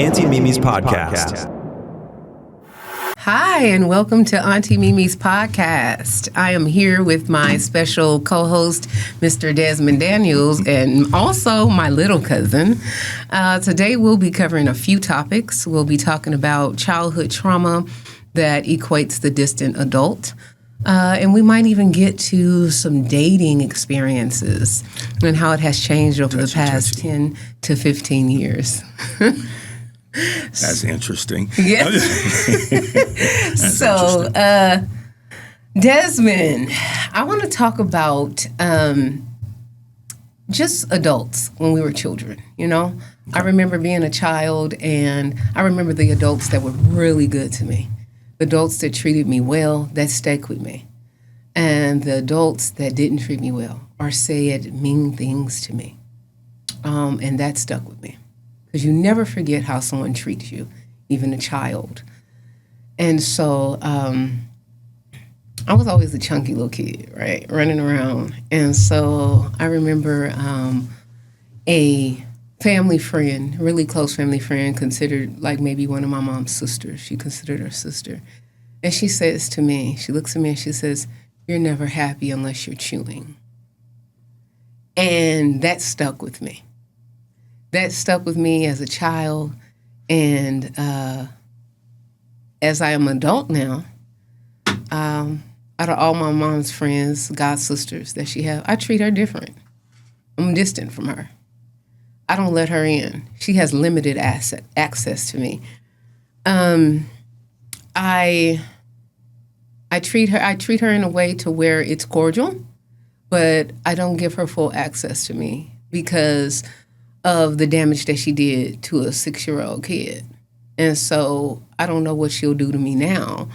Auntie Mimi's podcast. Hi, and welcome to Auntie Mimi's podcast. I am here with my special co-host, Mr. Desmond Daniels, and also my little cousin. Today we'll be covering a few topics. We'll be talking about childhood trauma that equates the distant adult. And we might even get to some dating experiences and how it has changed over the past 10 to 15 years. That's interesting. Yeah. So, Desmond, I want to talk about just adults when we were children, you know? Okay. I remember being a child, and I remember the adults that were really good to me. Adults that treated me well, that stuck with me. And the adults that didn't treat me well or said mean things to me. And that stuck with me. Because you never forget how someone treats you, even a child. And so I was always a chunky little kid, right, running around. And so I remember a family friend, really close family friend, considered like maybe one of my mom's sisters. She considered her sister. And she says to me, she looks at me and she says, "You're never happy unless you're chewing." And that stuck with me. That stuck with me as a child. And as I am an adult now, out of all my mom's friends, god sisters that she has, I treat her different. I'm distant from her. I don't let her in. She has limited access to me. I treat her in a way to where it's cordial, but I don't give her full access to me because of the damage that she did to a 6-year-old kid. And so I don't know what she'll do to me now,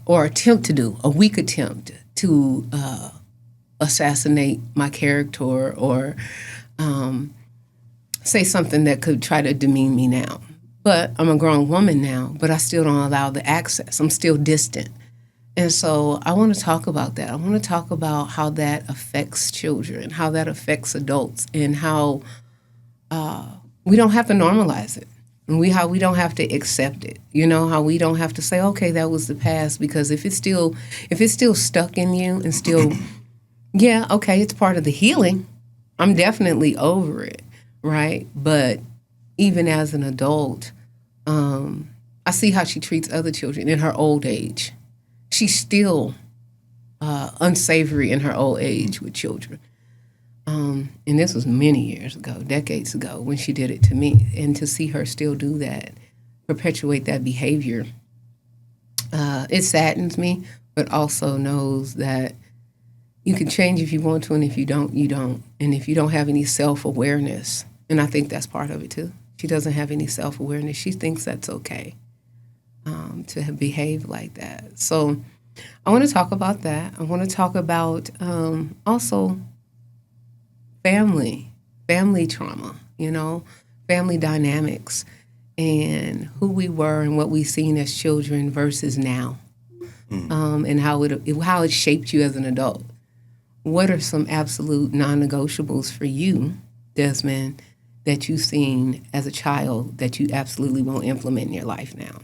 or attempt to do, a weak attempt to assassinate my character or say something that could try to demean me now. But I'm a grown woman now, but I still don't allow the access. I'm still distant. And so I want to talk about that. I want to talk about how that affects children, how that affects adults, and how we don't have to normalize it. And how we don't have to accept it. You know, how we don't have to say, okay, that was the past, because if it's still stuck in you and still, yeah, okay, it's part of the healing. I'm definitely over it. Right? But even as an adult, I see how she treats other children in her old age. She's still unsavory in her old age with children. And this was many years ago, decades ago, when she did it to me. And to see her still do that, perpetuate that behavior, it saddens me, but also knows that you can change if you want to, and if you don't, you don't. And if you don't have any self-awareness, and I think that's part of it too. She doesn't have any self-awareness. She thinks that's okay to behave like that. So I want to talk about that. I want to talk about also family trauma, you know, family dynamics, and who we were and what we've seen as children versus now, and how it shaped you as an adult. What are some absolute non-negotiables for you, Desmond, that you've seen as a child that you absolutely won't implement in your life now?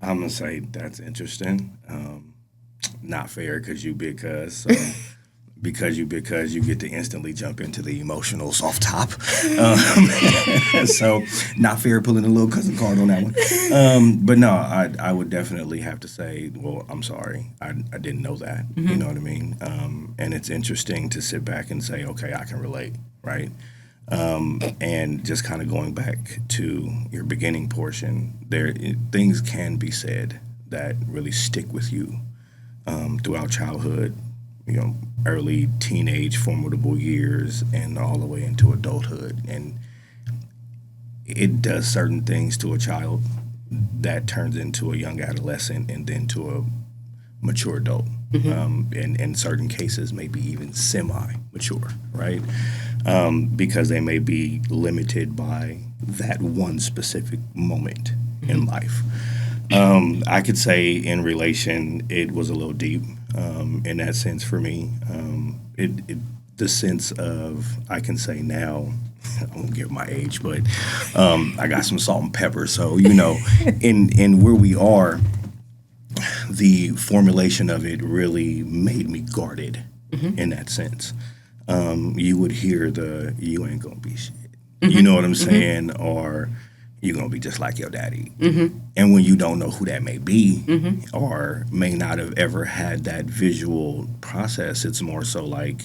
I'm going to say that's interesting. Not fair because you big cuz. So because you get to instantly jump into the emotional soft top. So not fair pulling a little cousin card on that one. But no, I would definitely have to say, well, I'm sorry. I didn't know that. Mm-hmm. You know what I mean? And it's interesting to sit back and say, okay, I can relate, right? And just kind of going back to your beginning portion, things can be said that really stick with you throughout childhood, you know, early teenage, formidable years, and all the way into adulthood. And it does certain things to a child that turns into a young adolescent and then to a mature adult. Mm-hmm. And in certain cases, maybe even semi-mature, right? Because they may be limited by that one specific moment in life. I could say in relation, it was a little deep in that sense for me. The sense of, I can say now, I won't give my age, but I got some salt and pepper. So, you know, in where we are, the formulation of it really made me guarded in that sense. You would hear you ain't gonna be shit. You know what I'm saying? Or you're gonna be just like your daddy. And when you don't know who that may be or may not have ever had that visual process, it's more so like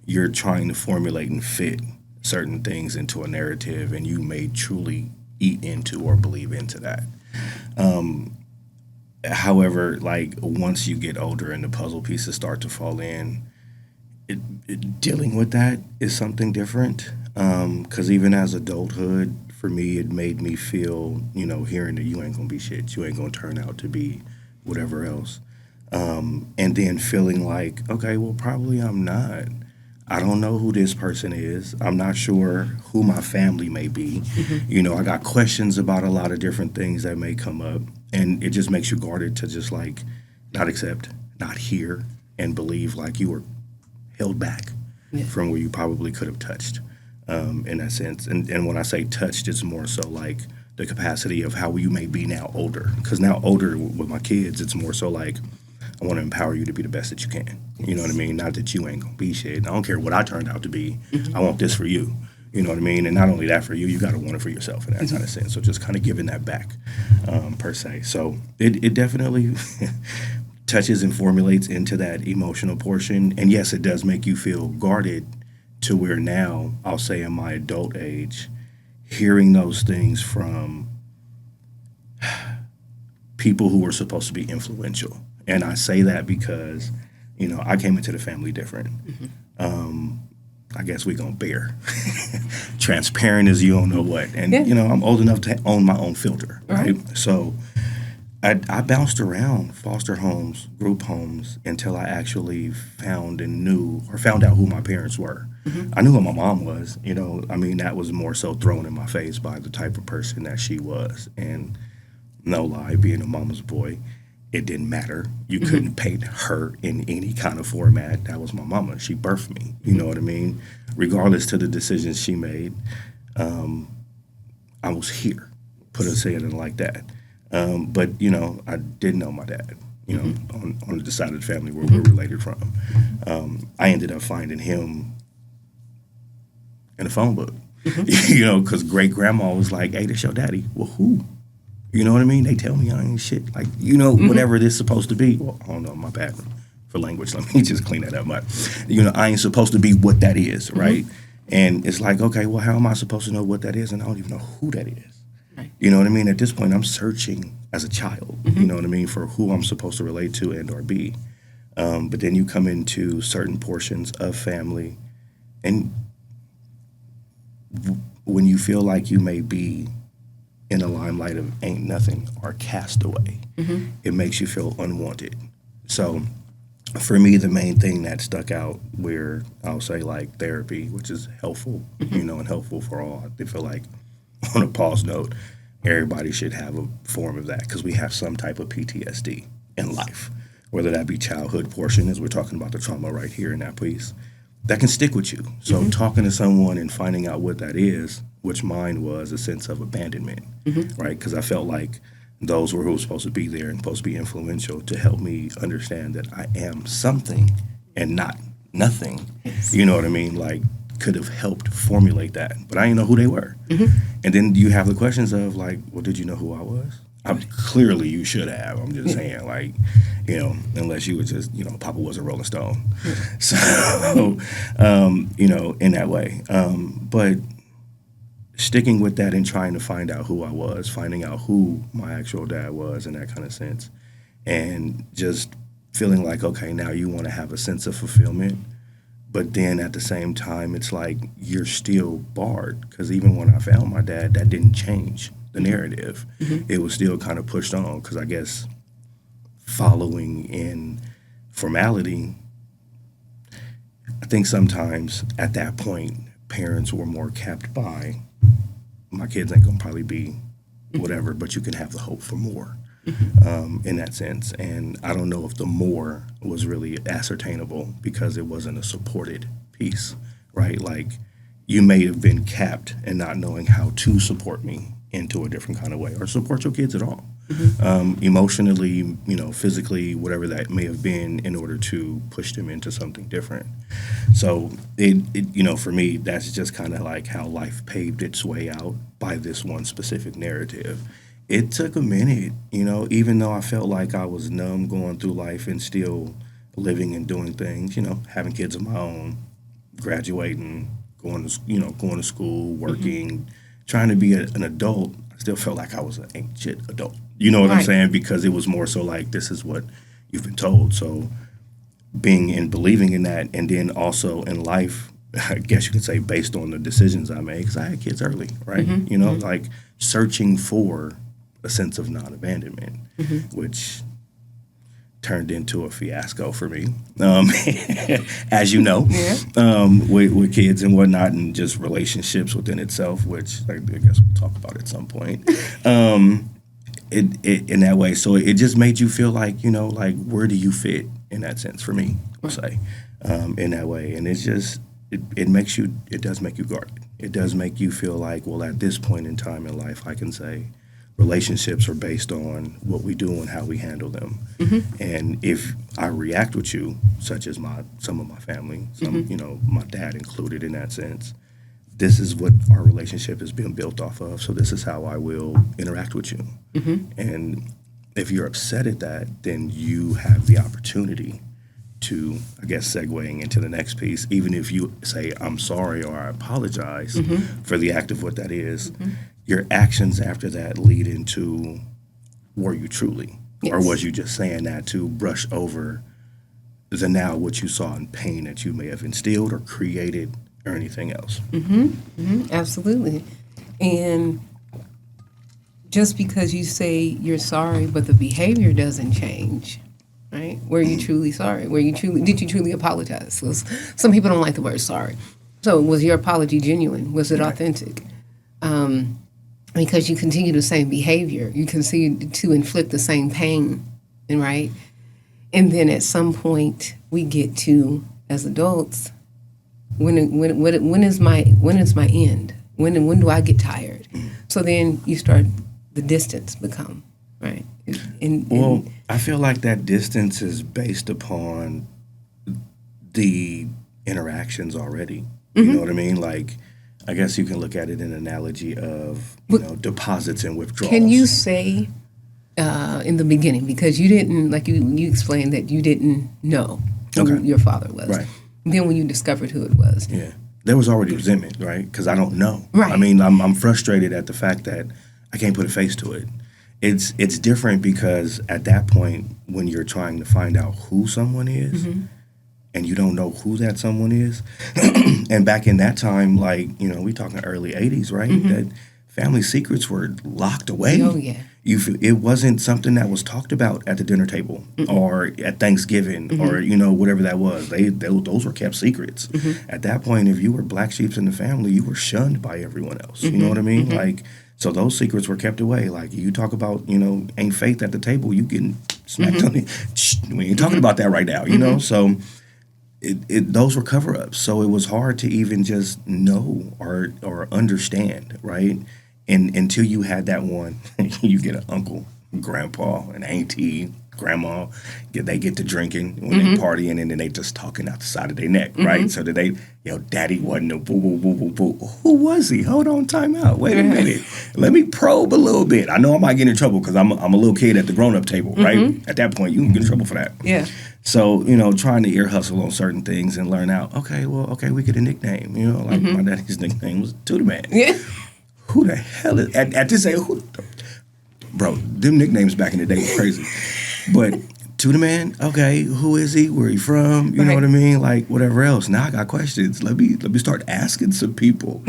you're trying to formulate and fit certain things into a narrative, and you may truly eat into or believe into that. However, like once you get older and the puzzle pieces start to fall in, dealing with that is something different. Because even as adulthood, for me, it made me feel, you know, hearing that you ain't gonna be shit, you ain't gonna turn out to be whatever else. And then feeling like, okay, well, probably I'm not. I don't know who this person is. I'm not sure who my family may be. You know, I got questions about a lot of different things that may come up. And it just makes you guarded to just like not accept, not hear, and believe like you were held back from where you probably could have touched in that sense. And when I say touched, it's more so like the capacity of how you may be now older. Because now older with my kids, it's more so like I want to empower you to be the best that you can. You know what I mean? Not that you ain't going to be shit. I don't care what I turned out to be. I want this for you. You know what I mean? And not only that for you, you got to want it for yourself in that kind of sense. So just kind of giving that back per se. So it definitely touches and formulates into that emotional portion. And yes, it does make you feel guarded to where now, I'll say in my adult age, hearing those things from people who were supposed to be influential. And I say that because, you know, I came into the family different. I guess we're going to bear. Transparent as you don't know what. And, you know, I'm old enough to own my own filter, right? So I bounced around foster homes, group homes, until I actually found out who my parents were. I knew who my mom was, you know. I mean, that was more so thrown in my face by the type of person that she was. And no lie, being a mama's boy, it didn't matter. You couldn't paint her in any kind of format. That was my mama. She birthed me. You know what I mean? Regardless to the decisions she made, I was here. Put it saying it like that. But, you know, I didn't know my dad, you know, on the side of the family where we're related from. I ended up finding him in a phone book, you know, because great-grandma was like, hey, this your daddy. Well, who? You know what I mean? They tell me I ain't shit. Like, you know, whatever it is supposed to be. Well, I don't know, my bad for language. Let me just clean that up. But, you know, I ain't supposed to be what that is, right? And it's like, okay, well, how am I supposed to know what that is? And I don't even know who that is. Right. You know what I mean? At this point, I'm searching as a child, you know what I mean, for who I'm supposed to relate to and or be. But then you come into certain portions of family, and when you feel like you may be in the limelight of ain't nothing or castaway, it makes you feel unwanted. So for me, the main thing that stuck out where I'll say like therapy, which is helpful, you know, and helpful for all. I feel like on a pause note, everybody should have a form of that because we have some type of PTSD in life, whether that be childhood portion, as we're talking about the trauma right here in that piece, that can stick with you. So talking to someone and finding out what that is, which mine was a sense of abandonment, right? Because I felt like those were who was supposed to be there and supposed to be influential to help me understand that I am something and not nothing. Yes. You know what I mean? Like, could have helped formulate that, but I didn't know who they were. And then you have the questions of like, well, did you know who I was? Clearly you should have. I'm just saying, like, you know, unless you were just, you know, Papa was a Rolling Stone. So, you know, in that way. But sticking with that and trying to find out who I was, finding out who my actual dad was in that kind of sense, and just feeling like, okay, now you want to have a sense of fulfillment. But then at the same time, it's like you're still barred, because even when I found my dad, that didn't change the narrative. It was still kind of pushed on, because I guess following in formality, I think sometimes at that point, parents were more capped by, my kids ain't gonna probably be whatever, but you can have the hope for more in that sense. And I don't know if the more was really ascertainable because it wasn't a supported piece, right? Like, you may have been capped and not knowing how to support me into a different kind of way or support your kids at all. Emotionally, physically, whatever that may have been in order to push them into something different. So it for me, that's just kind of like how life paved its way out by this one specific narrative. It took a minute, even though I felt like I was numb going through life and still living and doing things, having kids of my own, graduating, going to school, working, trying to be an adult. I still felt like I was an ain't shit adult. You know what I'm saying? Because it was more so like, this is what you've been told. So being and believing in that, and then also in life, I guess you could say based on the decisions I made, because I had kids early, right? Like searching for a sense of non-abandonment, which turned into a fiasco for me, as you know, with kids and whatnot, and just relationships within itself, which I guess we'll talk about at some point. It in that way, so it just made you feel like, like where do you fit in that sense for me, I'll say, in that way, and it's just it does make you guarded. It does make you feel like, well, at this point in time in life, I can say relationships are based on what we do and how we handle them. And if I react with you, such as some of my family, my dad included in that sense, this is what our relationship has been built off of, so this is how I will interact with you. And if you're upset at that, then you have the opportunity to, I guess, segueing into the next piece, even if you say, I'm sorry or I apologize for the act of what that is, your actions after that lead into, were you truly? Yes. Or was you just saying that to brush over the now what you saw in pain that you may have instilled or created or anything else? Absolutely. And just because you say you're sorry, but the behavior doesn't change, right? Were you truly sorry? Did you truly apologize? Some people don't like the word sorry. So was your apology genuine? Was it authentic? Because you continue the same behavior, you continue to inflict the same pain, right? And then at some point we get to, as adults, when is my end? When do I get tired? So then you start, the distance become, right? Well, I feel like that distance is based upon the interactions already. You know what I mean? Like, I guess you can look at it in an analogy of, deposits and withdrawals. Can you say in the beginning, because you didn't, like you explained that you didn't know who your father was. Right. And then when you discovered who it was. Yeah. There was already resentment, right? Because I don't know. Right. I mean, I'm frustrated at the fact that I can't put a face to it. It's different because at that point, when you're trying to find out who someone is, and you don't know who that someone is, and back in that time, like, we talking early 80s, right? That family secrets were locked away. Oh, yeah. It wasn't something that was talked about at the dinner table or at Thanksgiving or, whatever that was. Those were kept secrets. At that point, if you were black sheep in the family, you were shunned by everyone else. You know what I mean? Like, so those secrets were kept away. Like, you talk about, ain't faith at the table, you getting smacked on it. We ain't talking about that right now, So those were cover-ups. So it was hard to even just know or understand, right? And until you had that one, you get an uncle, grandpa, an auntie, grandma, they get to drinking when they partying, and then they just talking out the side of their neck, right? So that daddy wasn't a boo, boo, boo, boo, boo. Who was he? Hold on, time out. Wait a minute. Let me probe a little bit. I know I might get in trouble because I'm a little kid at the grown-up table, right? At that point, you can get in trouble for that. Yeah. So, trying to ear hustle on certain things and learn out, we get a nickname. Like my daddy's nickname was To The Man. Yeah. Who the hell is at this age? Bro, them nicknames back in the day were crazy. But To The Man, okay, who is he? Where he from? You know what I mean? Like whatever else. Now I got questions. Let me start asking some people.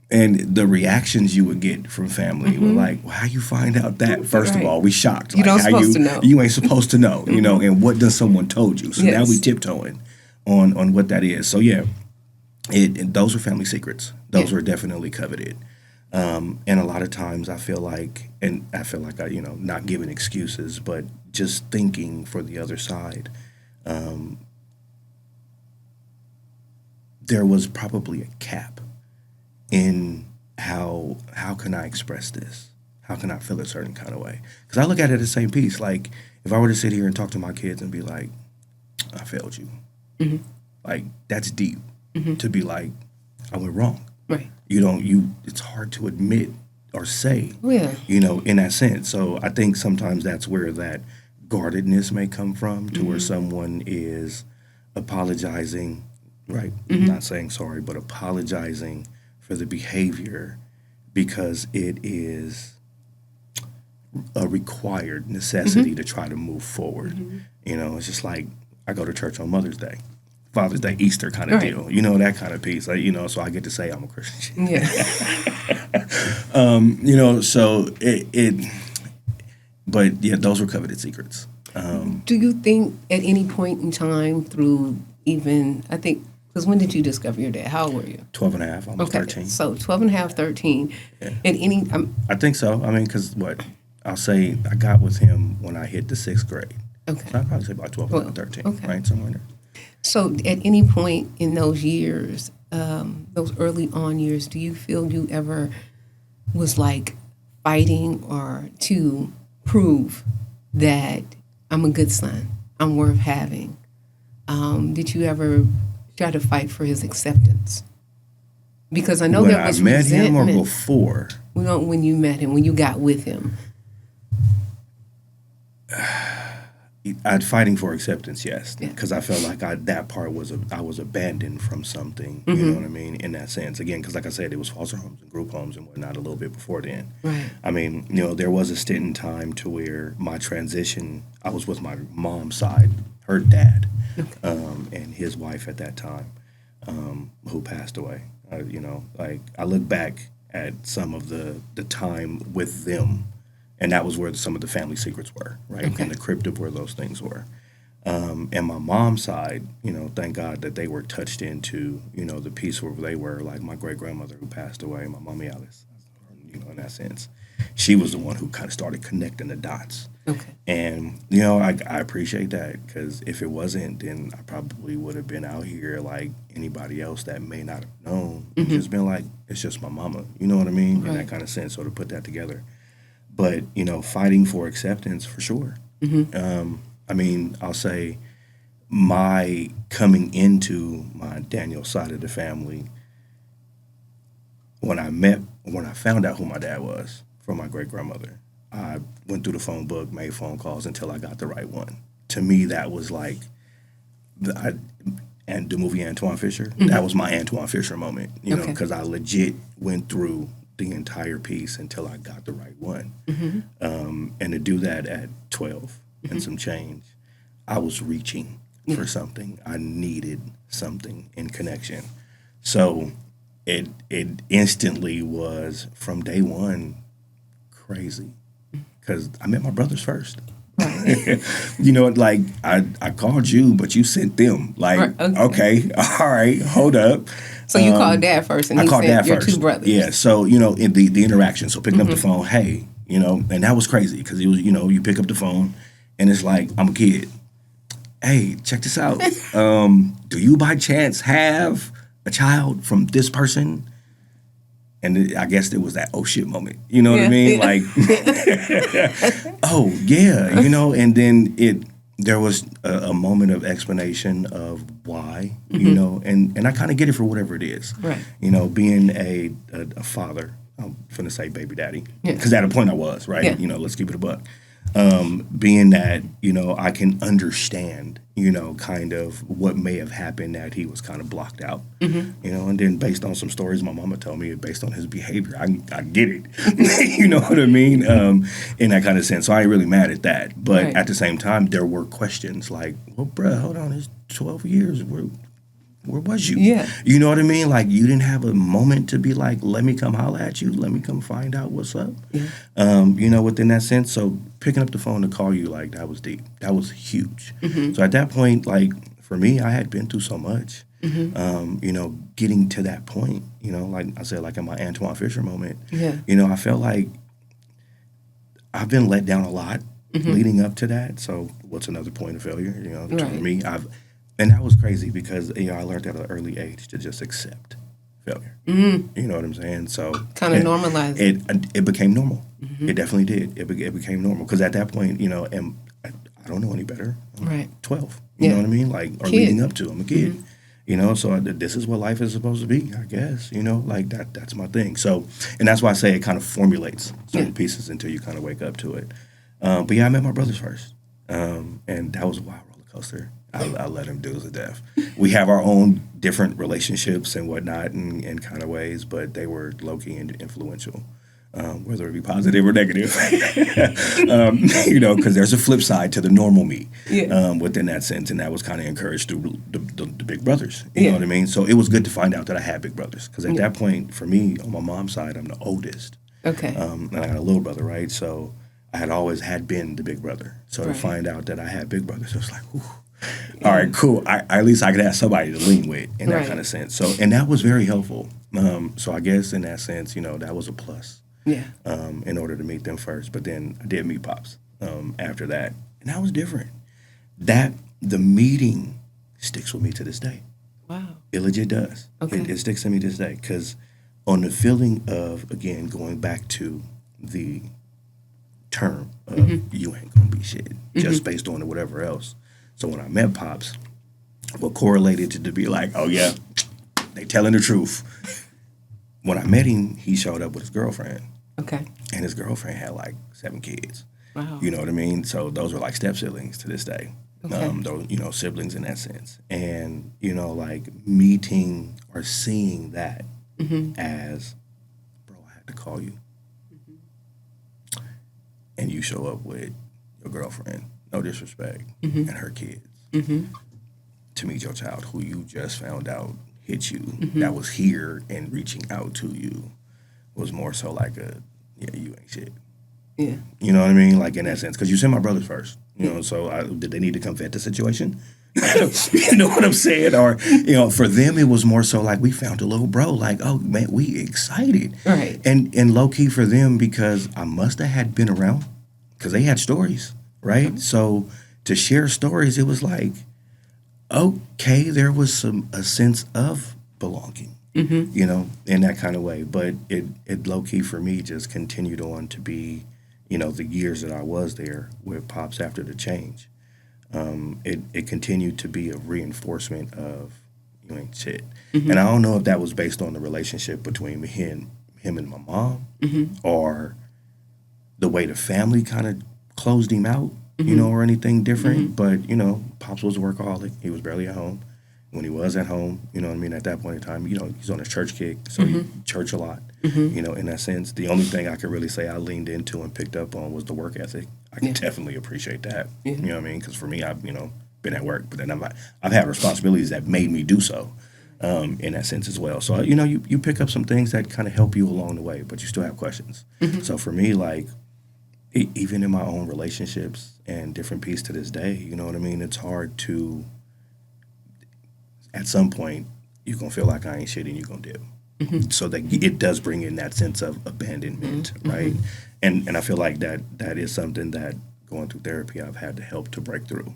And the reactions you would get from family were like, well, how you find out that? First of all, we shocked. You like, don't supposed to know. You ain't supposed to know, and what does someone told you? So now we tiptoeing on what that is. So yeah, those were family secrets. Those were definitely coveted. And a lot of times I feel like I, not giving excuses, but just thinking for the other side. There was probably a cap in how can I express this? How can I feel a certain kind of way? Because I look at it as the same piece. Like, if I were to sit here and talk to my kids and be like, I failed you. Mm-hmm. Like, that's deep to be like, I went wrong. Right. It's hard to admit or say, in that sense. So I think sometimes that's where that guardedness may come from, to where someone is apologizing, right? Not saying sorry, but apologizing for the behavior because it is a required necessity to try to move forward. It's just like, I go to church on Mother's Day, Father's Day, Easter kind of deal, that kind of piece. Like, so I get to say I'm a Christian. Yeah. So but yeah, those were coveted secrets. Do you think at any point in time through because when did you discover your dad? How old were you? 12 and a half, almost 13. So 12 and a half, 13. Yeah. I think so. I mean, because I'll say I got with him when I hit the 6th grade. Okay. So I'd probably say about 12 and 13, right? Somewhere in there. So at any point in those years, those early on years, do you feel you ever was like fighting or to prove that I'm a good son, I'm worth having? Did you ever try to fight for his acceptance? Because I know there was resentment. When I met him or before? When you met him, when you got with him. I'd fighting for acceptance, yes, because I felt like that part I was abandoned from something, you know what I mean, in that sense. Again, because like I said, it was foster homes and group homes and whatnot a little bit before then. Right. I mean, there was a stint in time to where my transition, I was with my mom's side, her dad, and his wife at that time, who passed away. I look back at some of the time with them. And that was where some of the family secrets were, right? Okay. And the crypt of where those things were. And my mom's side, thank God that they were touched into, the piece where they were, like my great-grandmother who passed away, my mommy Alice, in that sense. She was the one who kind of started connecting the dots. Okay. And, I appreciate that, because if it wasn't, then I probably would have been out here like anybody else that may not have known. And just been like, it's just my mama, you know what I mean? Right. In that kind of sense, so to put that together. But, fighting for acceptance, for sure. I mean, I'll say my coming into my Daniels side of the family, when I found out who my dad was from my great-grandmother, I went through the phone book, made phone calls until I got the right one. To me, that was like, and the movie Antoine Fisher, that was my Antoine Fisher moment, because I legit went through the entire piece until I got the right one. And to do that at 12 and some change, I was reaching for something. I needed something in connection. So it instantly was, from day one, crazy. Because I met my brothers first. Like, I called you, but you sent them. Like, okay, all right, hold up. So you called Dad first, and he sent your two brothers. Yeah, so, in the interaction, so picking up the phone, hey, and that was crazy, because it was, you pick up the phone, and it's like, I'm a kid. Hey, check this out. Do you by chance have a child from this person? And I guess there was that oh shit moment. You know what I mean? Yeah. Like, oh yeah, and then there was a moment of explanation of why, and I kind of get it for whatever it is. Right. Being a father, I'm finna say baby daddy, because at a point I was, right? Yeah. Let's keep it a buck. Being that, I can understand, kind of what may have happened, that he was kind of blocked out, and then based on some stories my mama told me, based on his behavior, I get it, you know what I mean, in that kind of sense. So I ain't really mad at that. But at the same time, there were questions like, well, bruh, hold on, it's 12 years, where was you? Yeah. You know what I mean? Like, you didn't have a moment to be like, let me come holler at you. Let me come find out what's up. Yeah. Within that sense. So picking up the phone to call you, like, that was deep. That was huge. So at that point, like, for me, I had been through so much. Getting to that point, like I said, like in my Antoine Fisher moment, I felt like I've been let down a lot leading up to that. So what's another point of failure? For me, and that was crazy, because I learned at an early age to just accept failure. You know what I'm saying? So Kind of normalized. It became normal. It definitely did. It became normal because at that point, you know, and I don't know any better. I'm Right. 12. You know what I mean? Like, or Kid. leading up to. I'm a kid. You know, so this is what life is supposed to be, I guess. You know, like that's my thing. So, and that's why I say it kind of formulates certain pieces until you kind of wake up to it. But yeah, I met my brothers first, and that was a wild roller coaster. I let him do to death. We have our own different relationships and whatnot in kind of ways, but they were low-key and influential, whether it be positive or negative. You know, because there's a flip side to the normal me within that sense, and that was kind of encouraged through the big brothers. You know what I mean? So it was good to find out that I had big brothers, because at that point, for me, on my mom's side, I'm the oldest. Okay. And I had a little brother, right? So I had always been the big brother. So to find out that I had big brothers, it was like, whew. All right, cool. At least I could have somebody to lean with in that kind of sense. So, and that was very helpful. So I guess in that sense, you know, that was a plus. Yeah. In order to meet them first, but then I did meet Pops after that, and that was different. The meeting sticks with me to this day. Wow. It legit does. Okay. It sticks to me to this day because on the feeling of, again, going back to the term of you ain't gonna be shit just based on whatever else. So when I met Pops, what correlated to be like, oh yeah, they telling the truth. When I met him, he showed up with his girlfriend. Okay. And his girlfriend had like 7 kids. Wow. You know what I mean? So those were like step siblings to this day. Okay. Those, you know, siblings in that sense. And, you know, like meeting or seeing that as, bro, I had to call you. And you show up with your girlfriend, no disrespect, and her kids to meet your child who you just found out hit you, that was here and reaching out to you, was more so like you ain't shit. Yeah. You know what I mean? Like in that sense, because you sent my brothers first. You know, so did they need to come vet the situation? You know what I'm saying? Or, you know, for them, it was more so like we found a little bro. Like, oh, man, we excited. Right. And low-key for them, because I must have had been around, because they had stories, right? So to share stories, it was like, okay, there was a sense of belonging, you know, in that kind of way. But it low-key for me just continued on to be, you know, the years that I was there with Pops after the change. It continued to be a reinforcement of you ain't shit. And I don't know if that was based on the relationship between him and my mom or the way the family kind of closed him out, you know, or anything different. But, you know, Pops was a workaholic. He was barely at home. When he was at home, you know what I mean, at that point in time, you know, he's on his church kick, so he church a lot, you know, in that sense. The only thing I could really say I leaned into and picked up on was the work ethic. I can definitely appreciate that, you know what I mean, because for me, I've, you know, been at work, but then I've had responsibilities that made me do so in that sense as well. So, you know, you pick up some things that kind of help you along the way, but you still have questions. So for me, like, even in my own relationships and different pieces to this day, you know what I mean, it's hard to, at some point, you're going to feel like I ain't shit and you're going to dip. So that it does bring in that sense of abandonment, right? And I feel like that is something that going through therapy I've had to help to break through.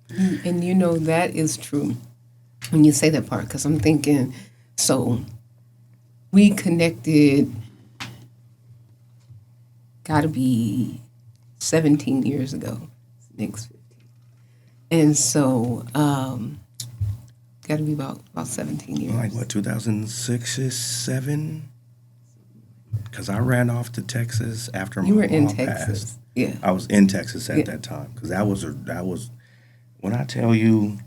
And you know, that is true when you say that part, because I'm thinking, so we connected, got to be 17 years ago, next 15. And so, got to be about 17 years. Like what, 2006-ish, 7? Because I ran off to Texas after my You were in mom Texas. passed. Yeah. I was in Texas at that time. Because that was, when I tell you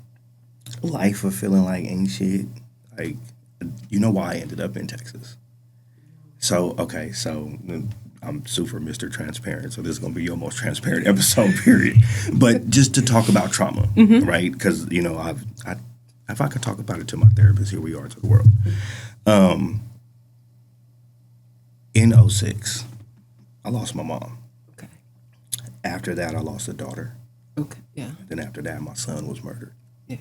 life of feeling like ain't shit, like, you know why I ended up in Texas. So, okay, so I'm super Mr. Transparent, so this is going to be your most transparent episode, period. But just to talk about trauma, right? Because, you know, if I could talk about it to my therapist, here we are to the world. In 2006, I lost my mom. Okay. After that, I lost a daughter. Okay. Yeah. Then after that, my son was murdered. Yeah.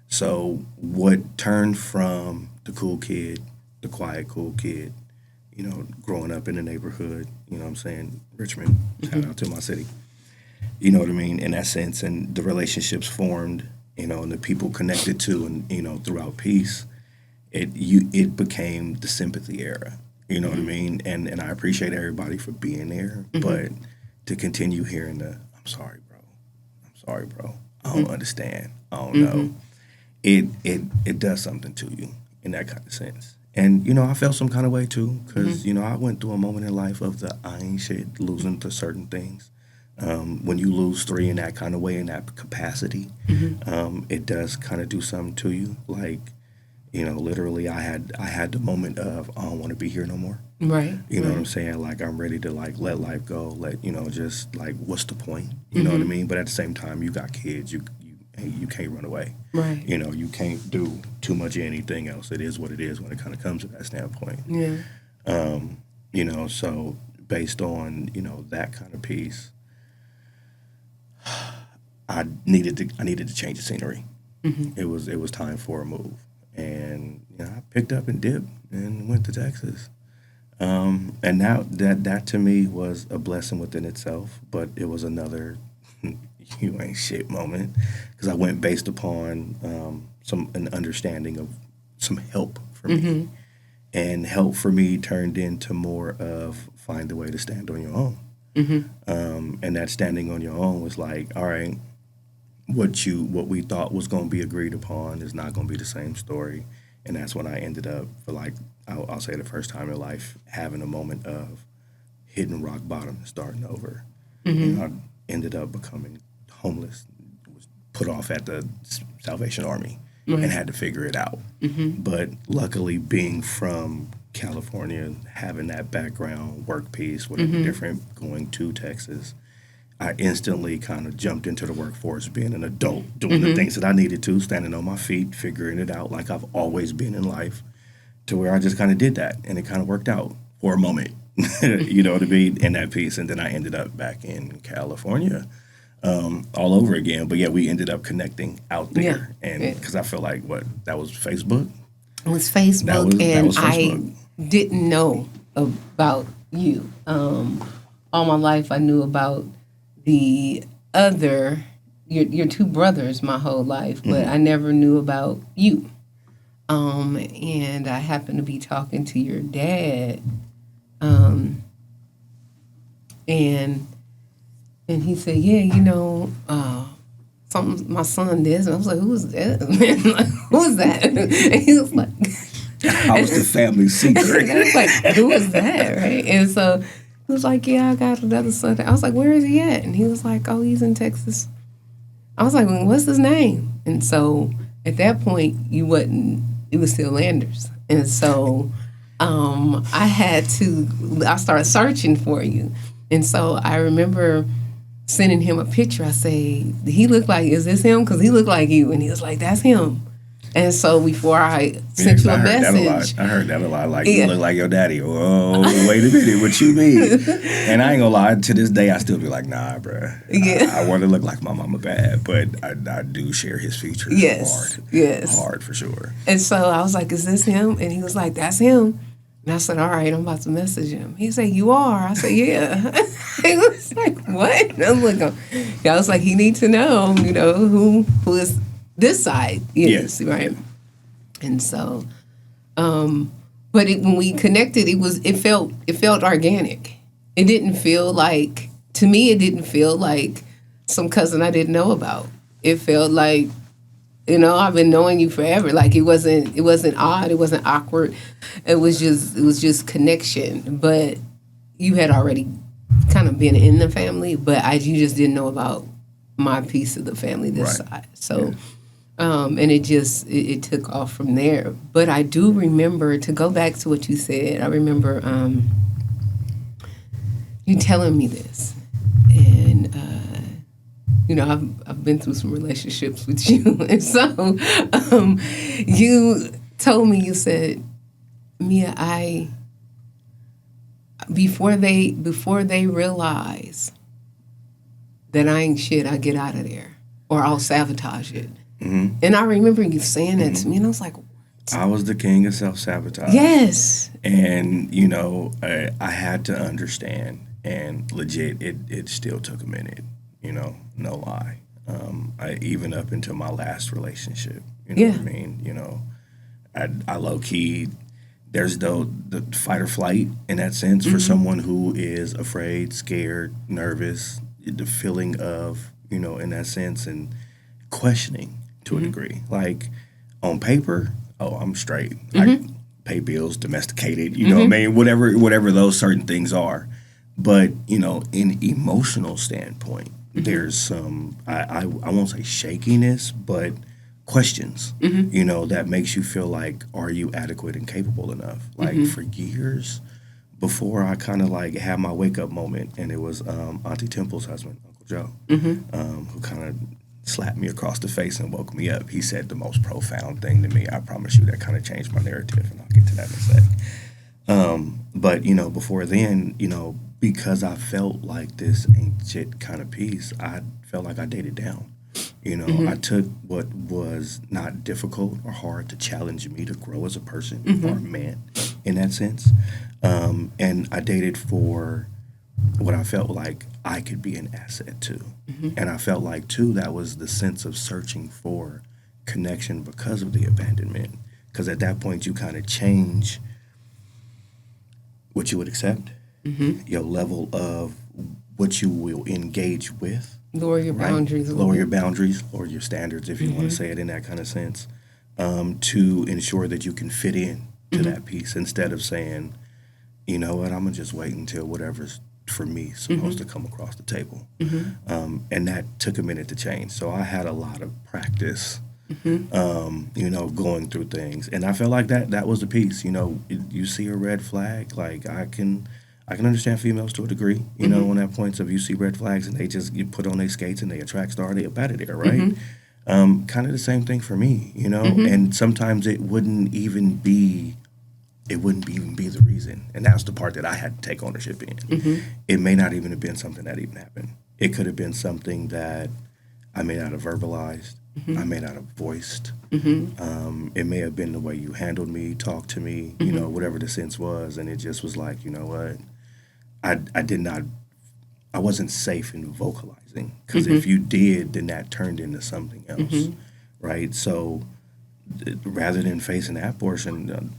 So what turned from the cool kid, the quiet cool kid, you know, growing up in the neighborhood, you know what I'm saying, Richmond, shout out to my city, you know what I mean, in that sense, and the relationships formed, you know, and the people connected to, and, you know, throughout peace, it became the sympathy era. You know what I mean? And I appreciate everybody for being there, but to continue hearing I'm sorry, bro. I'm sorry, bro. I don't understand. I don't know. It does something to you in that kind of sense. And, I felt some kind of way too, because, I went through a moment in life of the I ain't shit, losing to certain things. When you lose 3 in that kind of way, in that capacity, it does kind of do something to you. Like, literally I had the moment of, I don't want to be here no more. Right. You know what I'm saying? Like, I'm ready to, like, let life go. Just, like, what's the point? You know what I mean? But at the same time, you got kids. You can't run away. Right. You can't do too much of anything else. It is what it is when it kind of comes to that standpoint. Yeah. So based on, that kind of piece, I needed to change the scenery. It was time for a move. And, I picked up and dipped and went to Texas. And now that to me was a blessing within itself, but it was another you ain't shit moment, because I went based upon an understanding of some help for me. And help for me turned into more of find a way to stand on your own. And that standing on your own was like, all right, what we thought was going to be agreed upon is not going to be the same story. And that's when I ended up, for like, I'll say the first time in life, having a moment of hitting rock bottom and starting over. I ended up becoming homeless, was put off at the Salvation Army, and had to figure it out. But luckily, being from California, having that background, work piece, whatever different, going to Texas, I instantly kind of jumped into the workforce, being an adult, doing the things that I needed to, standing on my feet, figuring it out like I've always been in life, to where I just kind of did that, and it kind of worked out for a moment. You know what I mean? In that piece. And then I ended up back in California all over again. But yeah, we ended up connecting out there. And because I feel like, that was Facebook? It was Facebook, that was Facebook. I didn't know about you. All my life I knew about the other, your 2 brothers my whole life, but I never knew about you. And I happened to be talking to your dad, and he said, my son Desmond. I was like, who's Desmond? Like, who's that? And he was like, I was the family secret. I was like, who is that, right? And so he was like, yeah, I got another son. I was like, where is he at? And he was like, oh, he's in Texas. I was like, well, what's his name? And so at that point, it was still Landers. And so I started searching for you. And so I remember sending him a picture. I say, is this him? Because he looked like you. And he was like, that's him. And so before I sent you a message. I heard that a lot. Like, you look like your daddy. Oh, wait a minute. What you mean? And I ain't gonna lie. To this day, I still be like, nah, bruh. Yeah. I want to look like my mama bad. But I do share his features. Yes. Hard. Yes. Hard for sure. And so I was like, is this him? And he was like, that's him. And I said, all right, I'm about to message him. He said, you are? I said, yeah. He was like, what? And I was like, he needs to know, who is this side is, right? And so, but when we connected, it felt organic. It didn't feel like, to me, it didn't feel like some cousin I didn't know about. It felt like, I've been knowing you forever. Like, it wasn't odd, it wasn't awkward. It was just connection. But you had already kind of been in the family, but you just didn't know about my piece of the family this side. So, and it took off from there. But I do remember, to go back to what you said, I remember you telling me this. And, I've been through some relationships with you. And so you told me, you said, Mia, before they realize that I ain't shit, I get out of there, or I'll sabotage it. Mm-hmm. And I remember you saying that to me, and I was like, what? I was the king of self-sabotage. Yes. And, I had to understand, and legit, it still took a minute, no lie. Even up until my last relationship, what I mean? I low key, there's the fight or flight in that sense for someone who is afraid, scared, nervous, the feeling of, in that sense, and questioning to a degree. Like on paper, I'm straight. I pay bills, domesticated, you know what I mean? Whatever those certain things are. But, in emotional standpoint, there's some, I won't say shakiness, but questions, that makes you feel like, are you adequate and capable enough? Like for years before I kind of like had my wake up moment, and it was Auntie Temple's husband, Uncle Joe, who kind of slapped me across the face and woke me up. He said the most profound thing to me. I promise you that kind of changed my narrative, and I'll get to that in a sec. But, before then, because I felt like this ain't shit kind of piece, I felt like I dated down. I took what was not difficult or hard to challenge me to grow as a person or a man in that sense. And I dated for what I felt like I could be an asset to. And I felt like, too, that was the sense of searching for connection because of the abandonment. Because at that point, you kind of change what you would accept, your level of what you will engage with. Lower your boundaries a little Lower bit. your boundaries, lower your standards, if you want to say it in that kind of sense, to ensure that you can fit in to that piece instead of saying, you know what, I'm going to just wait until whatever's for me supposed to come across the table. And that took a minute to change. So I had a lot of practice, going through things. And I felt like that was the piece. You see a red flag, like I can understand females to a degree, on that point of you see red flags and they just get put on their skates and they attract star, they up out of there, right? Kind of the same thing for me, and sometimes it wouldn't even be the reason. And that's the part that I had to take ownership in. It may not even have been something that even happened. It could have been something that I may not have verbalized, I may not have voiced. It may have been the way you handled me, talked to me, whatever the sense was. And it just was like, you know what? I wasn't safe in vocalizing. Because if you did, then that turned into something else, right? So rather than facing that portion,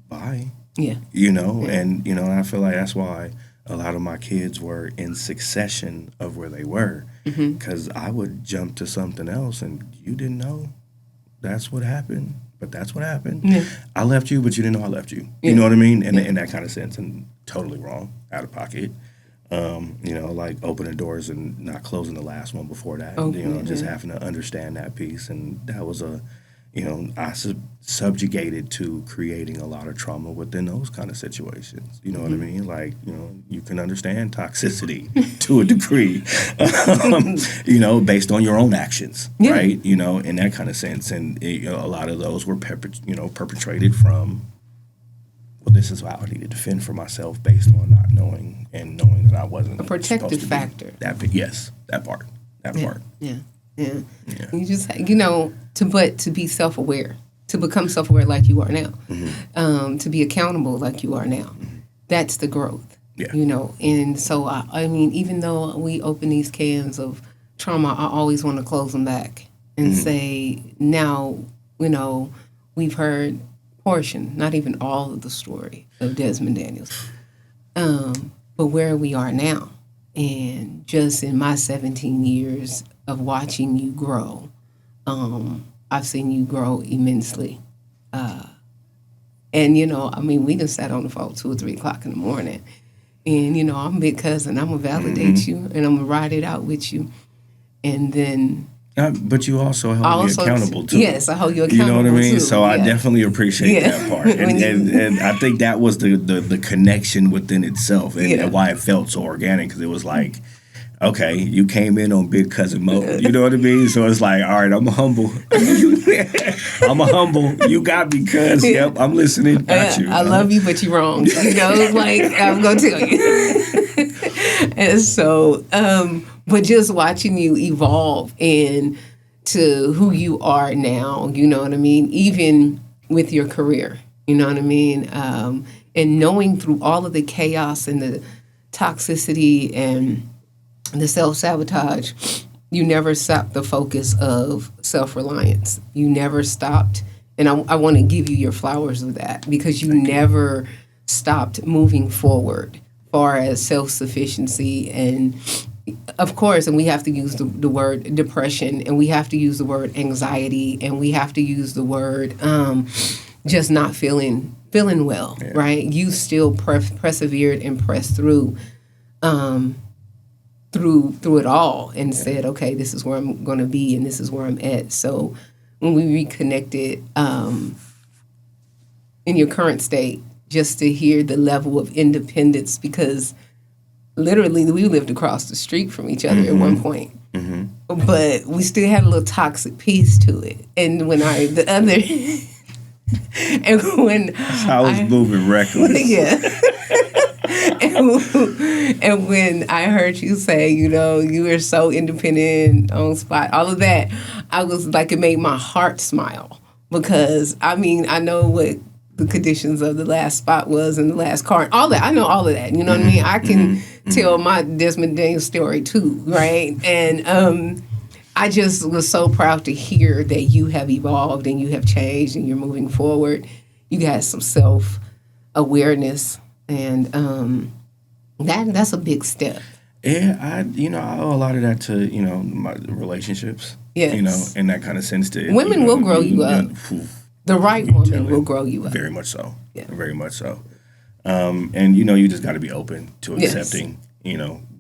bye. Yeah. And, I feel like that's why a lot of my kids were in succession of where they were. Because I would jump to something else and you didn't know that's what happened, but that's what happened. Yeah. I left you, but you didn't know I left you. You know what I mean? And in that kind of sense, and totally wrong, out of pocket. Like opening doors and not closing the last one before that. Just having to understand that piece. And that was I subjugated to creating a lot of trauma within those kind of situations. You know what I mean? Like, you can understand toxicity to a degree, based on your own actions, right? In that kind of sense. And a lot of those were perpetrated from, well, this is how I need to defend for myself based on not knowing and knowing that I wasn't a protective factor. Yes, that part. Yeah. You just, to be self-aware, to become self-aware like you are now, to be accountable like you are now. That's the growth, And so, I mean, even though we open these cans of trauma, I always want to close them back and say, now, we've heard portion, not even all of the story of Desmond Daniels, but where we are now. And just in my 17 years of watching you grow, I've seen you grow immensely. And, we just sat on the phone 2 or 3 o'clock in the morning. And, I'm big cousin. I'm going to validate you, and I'm going to ride it out with you. And then... but you also hold me accountable, too. Yes, I hold you accountable, you know what I mean? Too. So I definitely appreciate that part. And I think that was the connection within itself and why it felt so organic, because it was like, okay, you came in on big cousin mode. You know what I mean? So it's like, all right, I'm humble. I'm a humble. You got me, cuz. Yep, I'm listening. Got you. I love you, but you're wrong. Like, I'm going to tell you. And so, but just watching you evolve into who you are now, you know what I mean? Even with your career, you know what I mean? And knowing through all of the chaos and the toxicity and the self-sabotage, you never stopped the focus of self-reliance. You never stopped And I want to give you your flowers with that, because you never stopped moving forward far as self-sufficiency. And of course, and we have to use the word depression, and we have to use the word anxiety, and we have to use the word just not feeling well, right? You still persevered and pressed through it all, and said, okay, this is where I'm going to be, and this is where I'm at. So when we reconnected in your current state, just to hear the level of independence, because literally we lived across the street from each other at one point. But we still had a little toxic piece to it. And when I was moving reckless. Yeah. and when I heard you say, you were so independent, on spot, all of that, I was like, it made my heart smile, because I know what the conditions of the last spot was, and the last car, all that. I know all of that. You know what I mean? I can tell my Desmond Daniels story too, right? And I just was so proud to hear that you have evolved and you have changed and you're moving forward. You got some self-awareness, and that's a big step. Yeah, I owe a lot of that to, my relationships. Yes. In that kind of sense. Women will grow you up. The right woman will grow you up. Very much so. Yeah. Very much so. And, you just got to be open to accepting,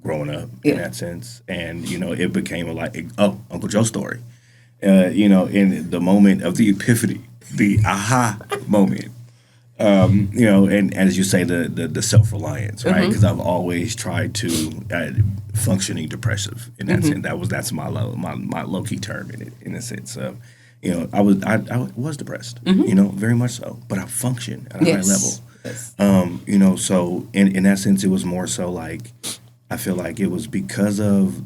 growing up in that sense. And, it became Uncle Joe's story. In the moment of the epiphany, the aha moment, and as you say, the self-reliance, right? Because I've always tried to functioning depressive in that sense. That's my low-key term in a sense of, I was depressed, very much so, but I functioned at a high level. Yes. So in that sense, it was more so like, I feel like it was because of,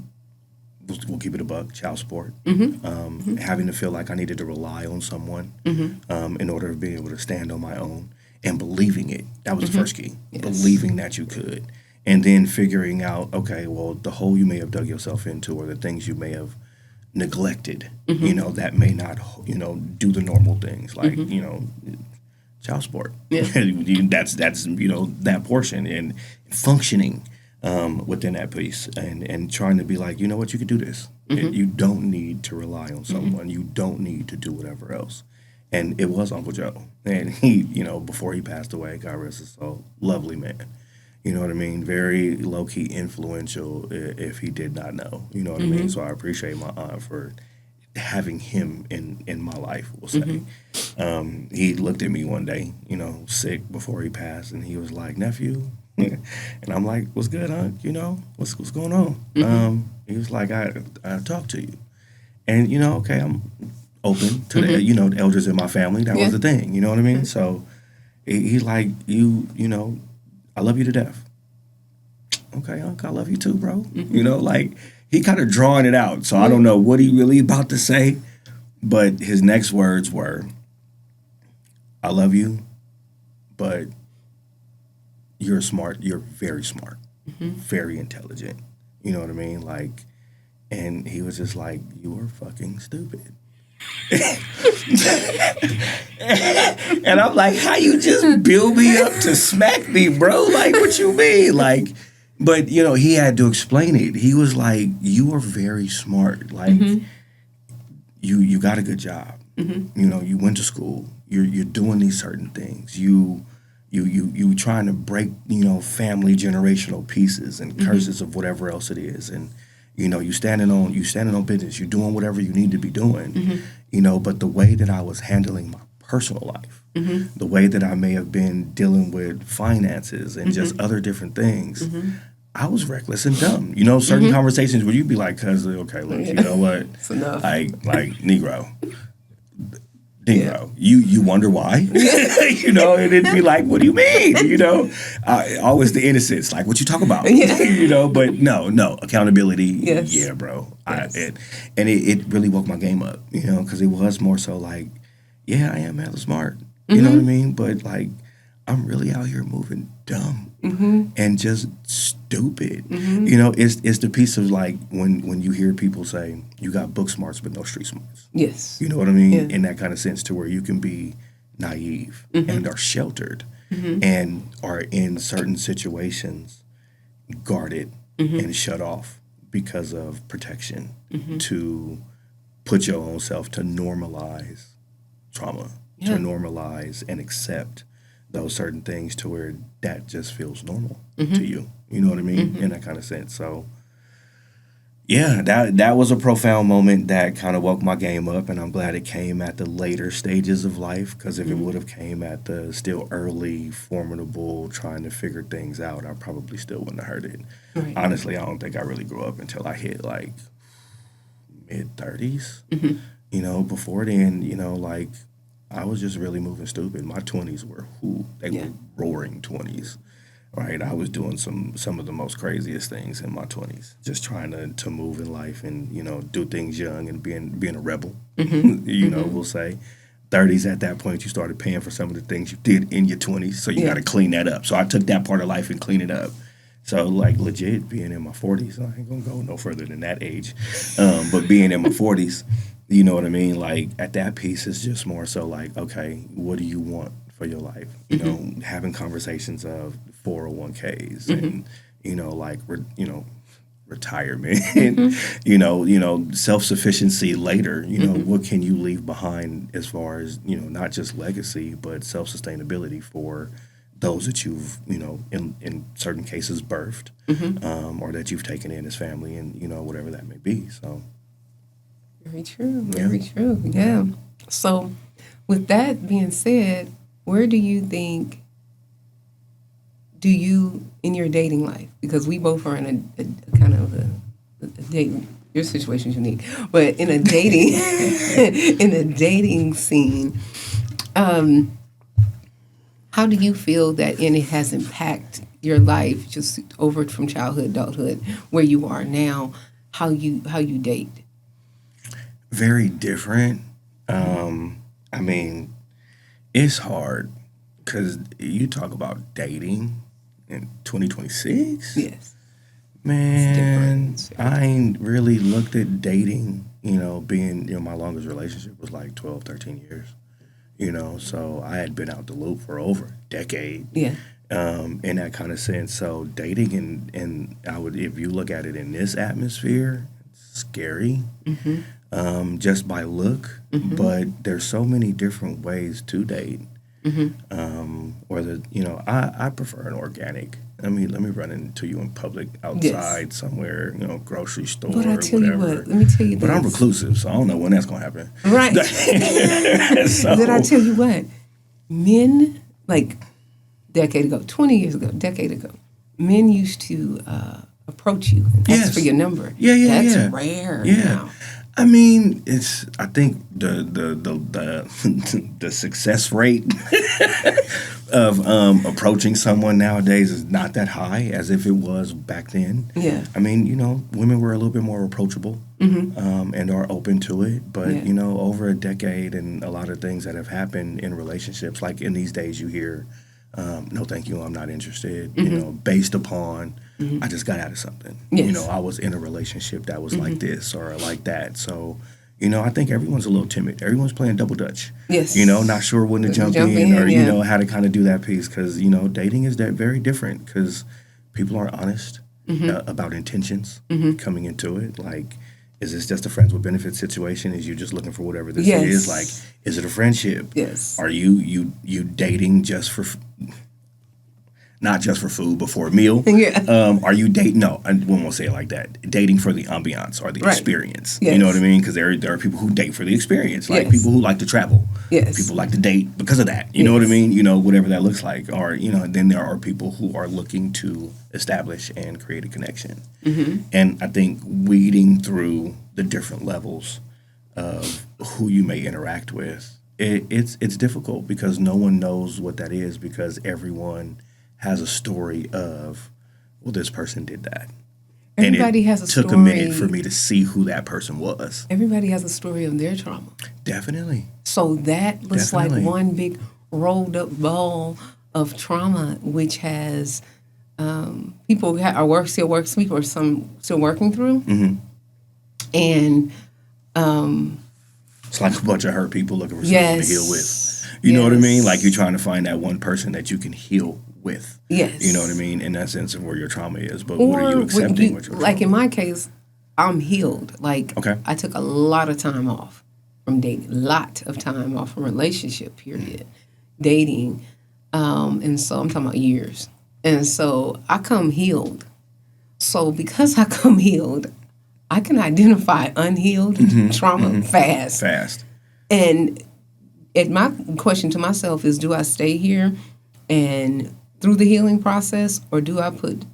we'll keep it a buck, child support, having to feel like I needed to rely on someone in order to be able to stand on my own, and believing it. That was the first key, believing that you could. And then figuring out, okay, well, the hole you may have dug yourself into, or the things you may have neglected, that may not, do the normal things, like, child support. Yeah. that's that portion, and functioning within that piece, and trying to be like, you know what, you could do this. You don't need to rely on someone. You don't need to do whatever else. And it was Uncle Joe. And he, before he passed away, God rest his soul, lovely man. You know what I mean? Very low-key influential, if he did not know. You know what I mean? So I appreciate my aunt for having him in my life, we'll say. He looked at me one day, sick before he passed, and he was like, nephew. And I'm like, what's good, aunt? What's going on? He was like, I talked to you. And, okay, I'm open to the, the elders in my family. That was the thing, you know what I mean? So he's like, I love you to death. Okay, uncle, I love you too, bro. Like, he kind of drawing it out. So I don't know what he really about to say, but his next words were, I love you, but you're smart. You're very smart, very intelligent. You know what I mean? Like, and he was just like, you are fucking stupid. And I'm like, how you just build me up to smack me, bro? Like, what you mean? Like, but he had to explain it. He was like, you are very smart. Like, you got a good job. You went to school. You're doing these certain things. You trying to break family generational pieces and curses of whatever else it is, and you standing on business. You're doing whatever you need to be doing. But the way that I was handling my personal life, the way that I may have been dealing with finances and just other different things, I was reckless and dumb. Certain conversations where you'd be like, cuz, okay, look, you know what? It's enough. Like Negro. You wonder why? And it'd be like, what do you mean? Always the innocence, like, what you talk about? But no, accountability. Yes. Yeah, bro. Yes. It really woke my game up, because it was more so like, yeah, I am hella smart. You know what I mean? But like, I'm really out here moving dumb. and just stupid. You know, it's the piece of like when you hear people say you got book smarts but no street smarts. Yes. You know what I mean? Yeah. In that kind of sense, to where you can be naive and are sheltered and are in certain situations guarded and shut off because of protection to put your own self to normalize trauma, to normalize and accept those certain things to where that just feels normal to you. You know what I mean? In that kind of sense. So yeah, that was a profound moment that kind of woke my game up, and I'm glad it came at the later stages of life, because if it would have came at the still early, formidable, trying to figure things out, I probably still wouldn't have heard it. Right. Honestly, I don't think I really grew up until I hit like mid-30s. You know, before then, you know, like I was just really moving stupid. My 20s were they were roaring 20s. Right, I was doing some of the most craziest things in my 20s, just trying to move in life and, you know, do things young and being a rebel. You know, we'll say 30s, at that point you started paying for some of the things you did in your 20s, so you got to clean that up. So I took that part of life and cleaned it up. So like legit being in my 40s, I ain't gonna go no further than that age, but being in my 40s, you know what I mean? Like at that piece is just more so like, okay, what do you want for your life? You know, having conversations of 401ks and, you know, like, retirement, you know, self-sufficiency later, you know, what can you leave behind as far as, you know, not just legacy, but self-sustainability for those that you've, you know, in certain cases birthed, or that you've taken in as family, and, you know, whatever that may be. So. Very true. Very true. Yeah. So with that being said, where do you think, in your dating life, because we both are in a kind of a dating, your situation's unique, but in a dating, in a dating scene, how do you feel that it has impacted your life just over from childhood, adulthood, where you are now, how you date? Very different. I mean, it's hard because you talk about dating in 2026. Yes. Man, I ain't really looked at dating, you know, being, you know, my longest relationship was like 12, 13 years, you know, so I had been out the loop for over a decade. Yeah. In that kind of sense. So dating, and I would, if you look at it in this atmosphere, it's scary. Just by look, but there's so many different ways to date. Whether, you know, I prefer an organic. Let me run into you in public, outside, somewhere, you know, grocery store, but I tell whatever. you what, let me tell you this. But I'm reclusive, so I don't know when that's gonna happen. Right. So, But I tell you what, men, like decade ago, 20 years ago, decade ago, men used to approach you and ask for your number. That's rare now. I mean, I think the success rate of approaching someone nowadays is not that high as if it was back then. Yeah. I mean, you know, women were a little bit more approachable and are open to it. But, you know, over a decade and a lot of things that have happened in relationships, like in these days you hear, no, thank you, I'm not interested, you know, based upon I just got out of something. Yes. You know, I was in a relationship that was like this or like that. So, you know, I think everyone's a little timid. Everyone's playing double dutch. Yes. You know, not sure when to jump in or, you know, how to kind of do that piece. Because, you know, dating is very different because people are honest about intentions coming into it. Like, is this just a friends with benefits situation? Is you just looking for whatever this is? Like, is it a friendship? Yes. Are you dating just for... Not just for food, but for a meal. Are you dating? No, I won't say it like that. Dating for the ambiance or the experience. Yes. You know what I mean? Because there are people who date for the experience, like people who like to travel. Yes. People like to date because of that. You know what I mean? You know, whatever that looks like. Or, you know, then there are people who are looking to establish and create a connection. And I think weeding through the different levels of who you may interact with, it's difficult because no one knows what that is, because everyone has a story of, well, this person did that. Everybody has a story. It took a minute for me to see who that person was. Everybody has a story of their trauma. Definitely. So that looks like one big rolled up ball of trauma, which has people people are still working through. Mm-hmm. And it's like a bunch of hurt people looking for yes, someone to heal with. You know what I mean? Like you're trying to find that one person that you can heal with. Yes. You know what I mean? In that sense of where your trauma is. But what are you accepting with your trauma? Like in my case, I'm healed. Like I took a lot of time off from dating, from relationship period, dating. And so I'm talking about years. And so I come healed. So because I come healed, I can identify unhealed trauma fast. And my question to myself is, do I stay here and through the healing process, or do I put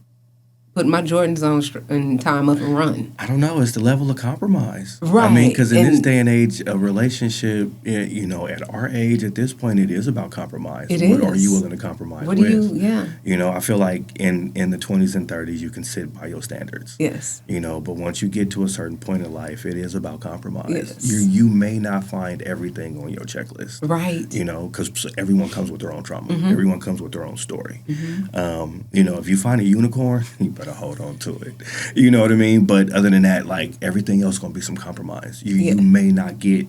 my Jordans on and time up and run? I don't know. It's the level of compromise. Right. I mean, because in this day and age, a relationship, at our age, at this point, it is about compromise. What are you willing to compromise with? I feel like in the 20s and 30s, you can sit by your standards. Yes. But once you get to a certain point in life, it is about compromise. Yes. You may not find everything on your checklist. Right. Because everyone comes with their own trauma. Mm-hmm. Everyone comes with their own story. Mm-hmm. If you find a unicorn, you better hold on to it. You know what I mean? But other than that, like everything else going to be some compromise. You may not get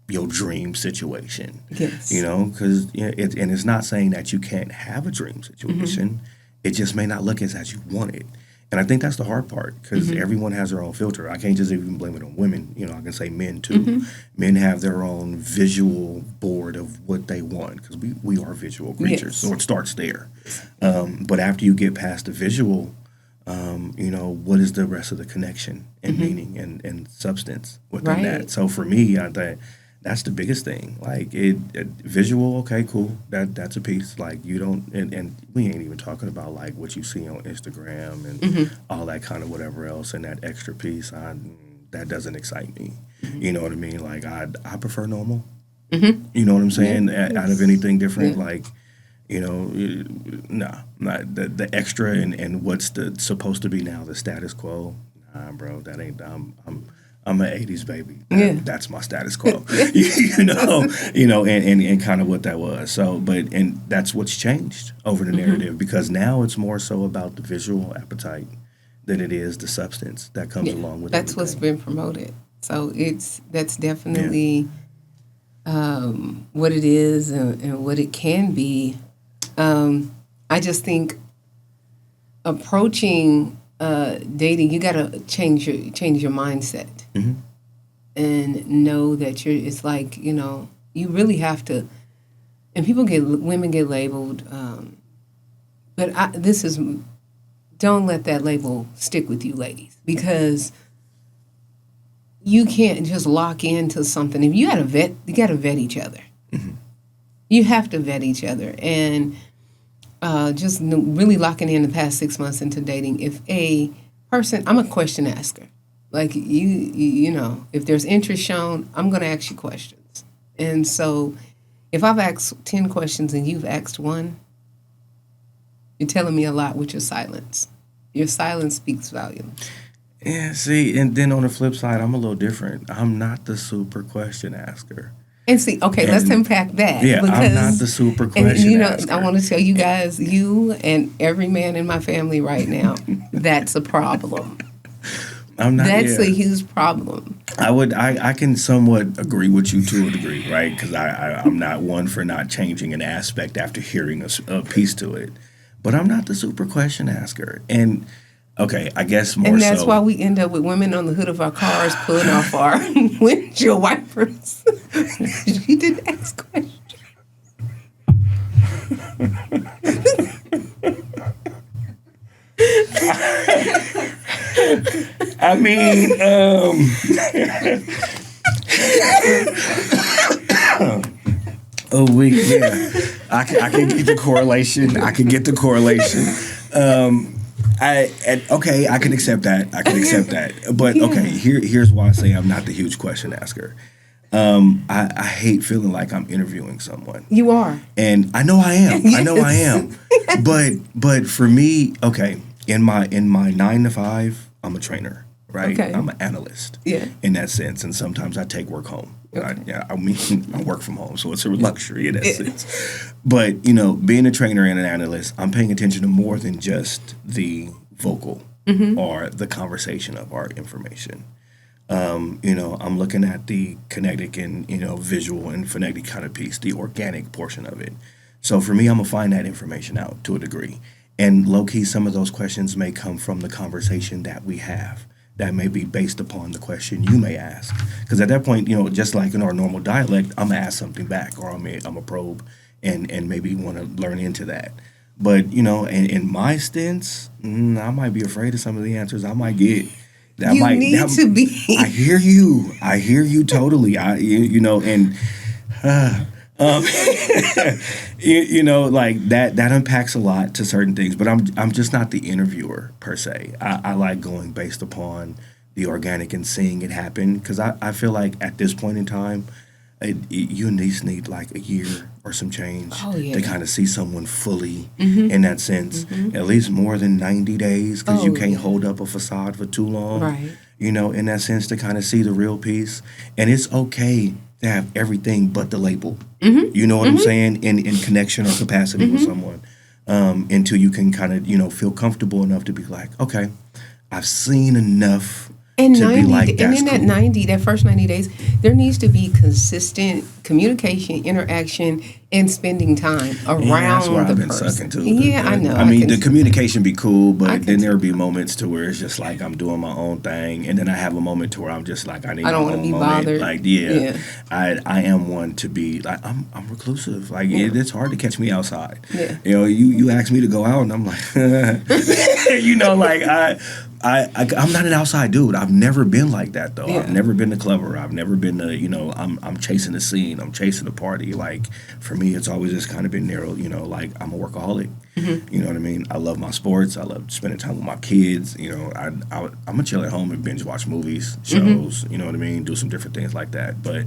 your dream situation. Yes. Because it's not saying that you can't have a dream situation. It just may not look as you want it. And I think that's the hard part, because everyone has their own filter. I can't just even blame it on women. I can say men too. Men have their own visual board of what they want, because we are visual creatures. So it starts there. But after you get past the visual, what is the rest of the connection and meaning and substance within that? So for me, I think that's the biggest thing. Like visual, okay, cool. That's a piece. Like you don't, and we ain't even talking about like what you see on Instagram and all that kind of whatever else, and that extra piece. That doesn't excite me. You know what I mean? Like I prefer normal. You know what I'm saying? Out of anything different, like not the extra and what's supposed to be now the status quo. Nah, bro, that ain't. I'm an 80s baby. That's my status quo. and kind of what that was. So, and that's what's changed over the narrative, because now it's more so about the visual appetite than it is the substance that comes along with it. That's what's been promoted. So that's definitely what it is and what it can be. I just think approaching dating, you got to change your mindset and know that it's like, you really have to, and women get labeled, but don't let that label stick with you, ladies, because you can't just lock into something. If you got to vet each other. You have to vet each other, and just really locking in the past 6 months into dating. If a person, I'm a question asker. Like if there's interest shown, I'm going to ask you questions. And so if I've asked 10 questions and you've asked one, you're telling me a lot with your silence. Your silence speaks volumes. Yeah, see, and then on the flip side, I'm a little different. I'm not the super question asker. And see, okay, let's unpack that. Yeah, I'm not the super question asker. I want to tell you guys, you and every man in my family right now, that's a problem. I'm not. That's a huge problem. I can somewhat agree with you to a degree, right? Because I'm not one for not changing an aspect after hearing a piece to it. But I'm not the super question asker. And okay, I guess more so. And that's why we end up with women on the hood of our cars pulling off our windshield wipers. She didn't ask questions. I mean, I can get the correlation. I can accept that. But okay, here's why I say I'm not the huge question asker. I hate feeling like I'm interviewing someone. You are. And I know I am. Yes. I know I am. But for me, okay, in my 9 to 5, I'm a trainer, right? Okay. I'm an analyst Yeah. in that sense, and sometimes I take work home. Okay. I work from home, so it's a luxury in that sense. But, you know, being a trainer and an analyst, I'm paying attention to more than just the vocal or the conversation of our information. You know, I'm looking at the kinetic and, you know, visual and phonetic kind of piece, the organic portion of it. So for me, I'm going to find that information out to a degree. And low-key, some of those questions may come from the conversation that we have. That may be based upon the question you may ask. Because at that point, you know, just like in our normal dialect, I'm going to ask something back, or I'm a probe and maybe want to learn into that. But, you know, in my stints, I might be afraid of some of the answers I might get. You need to be. I hear you. I hear you totally. You know, and you know, like that unpacks a lot to certain things. But I'm just not the interviewer per se. I like going based upon the organic and seeing it happen, because I feel like at this point in time, you at least need like a year or some change to kind of see someone fully in that sense. At least more than 90 days, because you can't hold up a facade for too long. Right. You know, in that sense, to kind of see the real piece. And it's okay to have everything but the label. You know what I'm saying? In connection or capacity with someone. Until you can kind of, you know, feel comfortable enough to be like, okay, I've seen enough. And to be like, and in that first 90 days, there needs to be consistent communication, interaction, and spending time around that's where the I've been person. sucking to. I know. I mean, the communication be cool, but then there'll be moments to where it's just like I'm doing my own thing, and then I have a moment to where I'm just like, I don't want to be moment. bothered. Like, I am one to be like, I'm reclusive. Like, it's hard to catch me outside. Yeah. You know, you ask me to go out, and I'm like, you know, like I'm not an outside dude. I've never been like that though. Yeah. I've never been the clever. I've never been the, you know, I'm chasing the scene. I'm chasing the party. Like for me, it's always just kind of been narrow. You know, like I'm a workaholic. You know what I mean? I love my sports. I love spending time with my kids. You know, I'm gonna chill at home and binge watch movies, shows. You know what I mean? Do some different things like that. But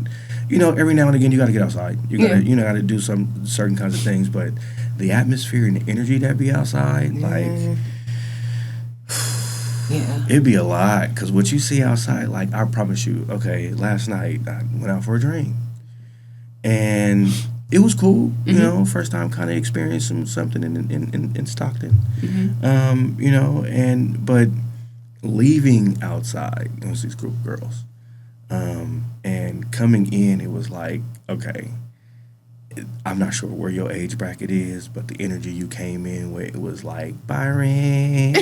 you know, every now and again, you got to get outside. You got to do some certain kinds of things. But the atmosphere and the energy that be outside, like. Yeah. It'd be a lot, because what you see outside, like, I promise you, okay, last night I went out for a drink, and it was cool, you know, first time kind of experiencing something in Stockton, you know, but leaving outside, it was these group of girls, and coming in, it was like, okay, I'm not sure where your age bracket is, but the energy you came in with, it was like, Byron.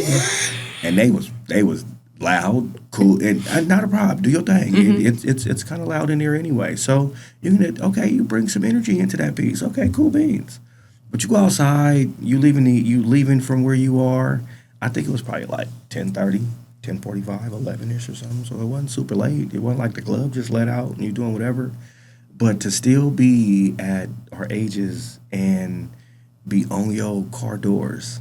And they was loud, cool, and not a problem. Do your thing. It's kind of loud in there anyway. So you bring some energy into that piece. Okay, cool beans. But you go outside, you leaving from where you are. I think it was probably like 10:30, 10:45, 11ish or something. So it wasn't super late. It wasn't like the club just let out and you doing whatever. But to still be at our ages and be on your car doors,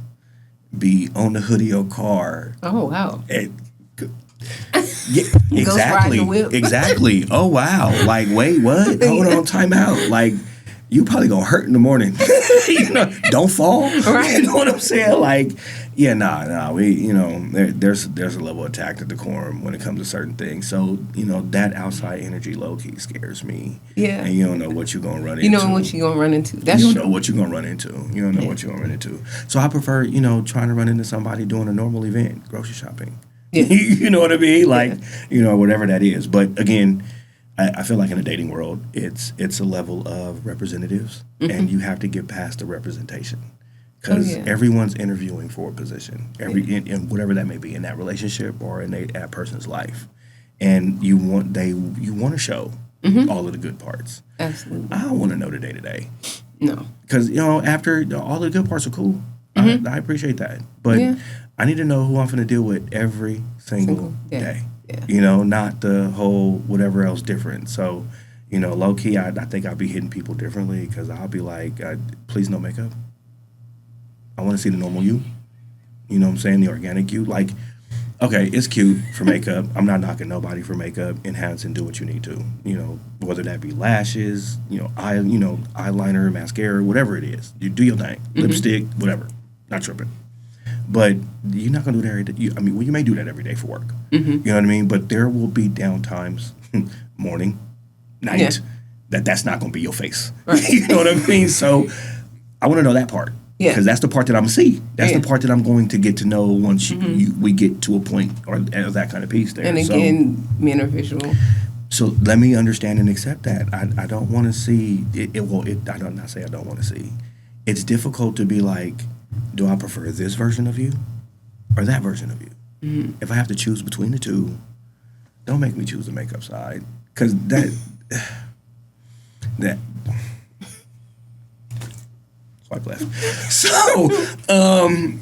be on the hood of your car. Oh, wow. Yeah, exactly. Oh, wow. Like, wait, what? Hold on, time out. Like, you probably gonna hurt in the morning. You know, don't fall. Right. You know what I'm saying? Like, yeah, nah. We, you know, there's a level of tact and decorum when it comes to certain things. So, you know, that outside energy low key scares me. Yeah. And you don't know what you're gonna run into. You know what you're gonna run into. That's you true. don't know what you're gonna run into. You don't know what you're gonna run into. So I prefer, you know, trying to run into somebody doing a normal event, grocery shopping. Yeah. You know what I mean? Like, you know, whatever that is. But again, I feel like in the dating world, it's a level of representatives, and you have to get past the representation, because everyone's interviewing for a position, in whatever that may be in that relationship or in that person's life, and you want to show all of the good parts. Absolutely. I don't want to know the day to day. No. Because, you know, after all the good parts are cool, I appreciate that, but I need to know who I'm going to deal with every single day. Yeah. You know, not the whole whatever else different. So, you know, low key, I think I'll be hitting people differently, because I'll be like, please no makeup. I want to see the normal you. You know what I'm saying? The organic you. Like, okay, it's cute for makeup. I'm not knocking nobody for makeup. Enhance and do what you need to. You know, whether that be lashes, eyeliner, mascara, whatever it is. You do your thing. Lipstick, whatever. Not tripping. But you're not going to do that every day. You may do that every day for work. You know what I mean? But there will be down times, morning, night, that's not going to be your face. Right. You know what I mean? So I want to know that part. Because that's the part that I'm going to see. That's the part that I'm going to get to know once we get to a point or that kind of piece there. And again, men are visual. So let me understand and accept that. I don't want to see it. I don't not say I don't want to see. It's difficult to be like, do I prefer this version of you or that version of you? If I have to choose between the two, don't make me choose the makeup side, because that swipe left. So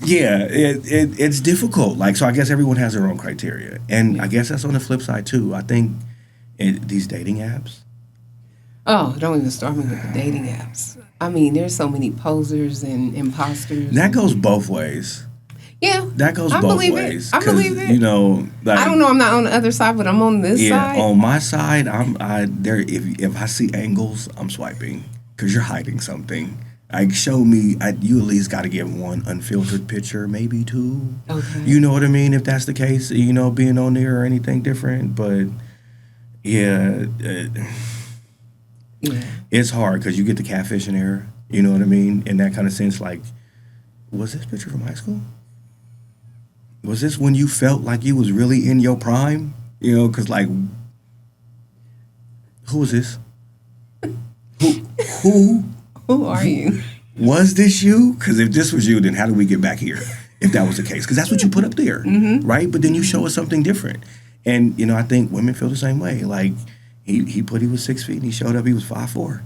it's difficult. Like, so I guess everyone has their own criteria, and I guess that's on the flip side too. I think these dating apps. Oh, don't even start me with the dating apps. I mean, there's so many posers and imposters. That goes both ways. Yeah. That goes both ways. I believe it. You know, like, I don't know, I'm not on the other side, but I'm on this side. Yeah, on my side, if I see angles, I'm swiping, because you're hiding something. Like, show me, you at least got to give one unfiltered picture, maybe two. Okay. You know what I mean? If that's the case, you know, being on there or anything different. But yeah, it's hard because you get the catfishing era. You know what I mean? In that kind of sense, like, was this picture from high school? Was this when you felt like you was really in your prime? You know, because, like, who was this? Who are you? Was this you? Because if this was you, then how do we get back here? If that was the case, because that's what you put up there, right? But then you show us something different, and you know, I think women feel the same way. Like, he was 6 feet, and he showed up, he was 5'4".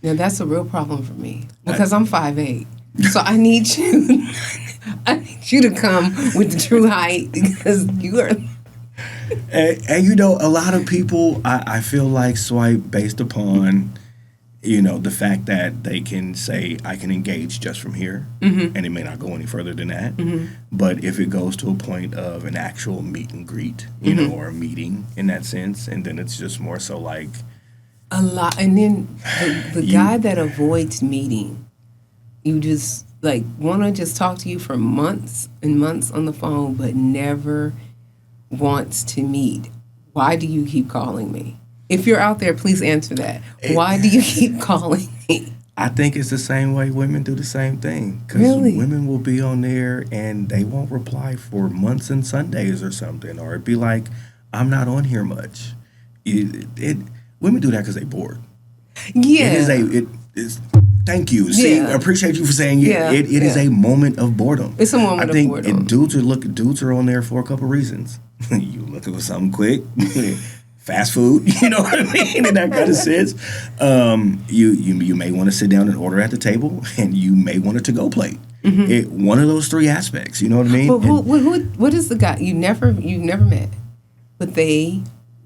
Now that's a real problem for me, because I'm 5'8". So I need you. I need you to come with the true height, because you are. And you know, a lot of people, I feel like, swipe based upon, you know, the fact that they can say, I can engage just from here, and it may not go any further than that. But if it goes to a point of an actual meet and greet, you know, or a meeting in that sense, and then it's just more so like a lot. And then the guy that avoids meeting, you just like want to just talk to you for months and months on the phone, but never wants to meet. Why do you keep calling me? If you're out there, please answer that. Why do you keep calling me? I think it's the same way women do the same thing. Because women will be on there and they won't reply for months and Sundays or something. Or it'd be like, I'm not on here much. Women do that because they're bored. Yeah. Thank you. See, I appreciate you for saying it. Yeah. It is a moment of boredom. It's a moment of boredom. I think dudes are on there for a couple reasons. You looking for something quick. Fast food, you know what I mean, in that kind of sense. You may want to sit down and order at the table, and you may want a to-go plate. One of those three aspects, you know what I mean? But what is the guy you've never met, but they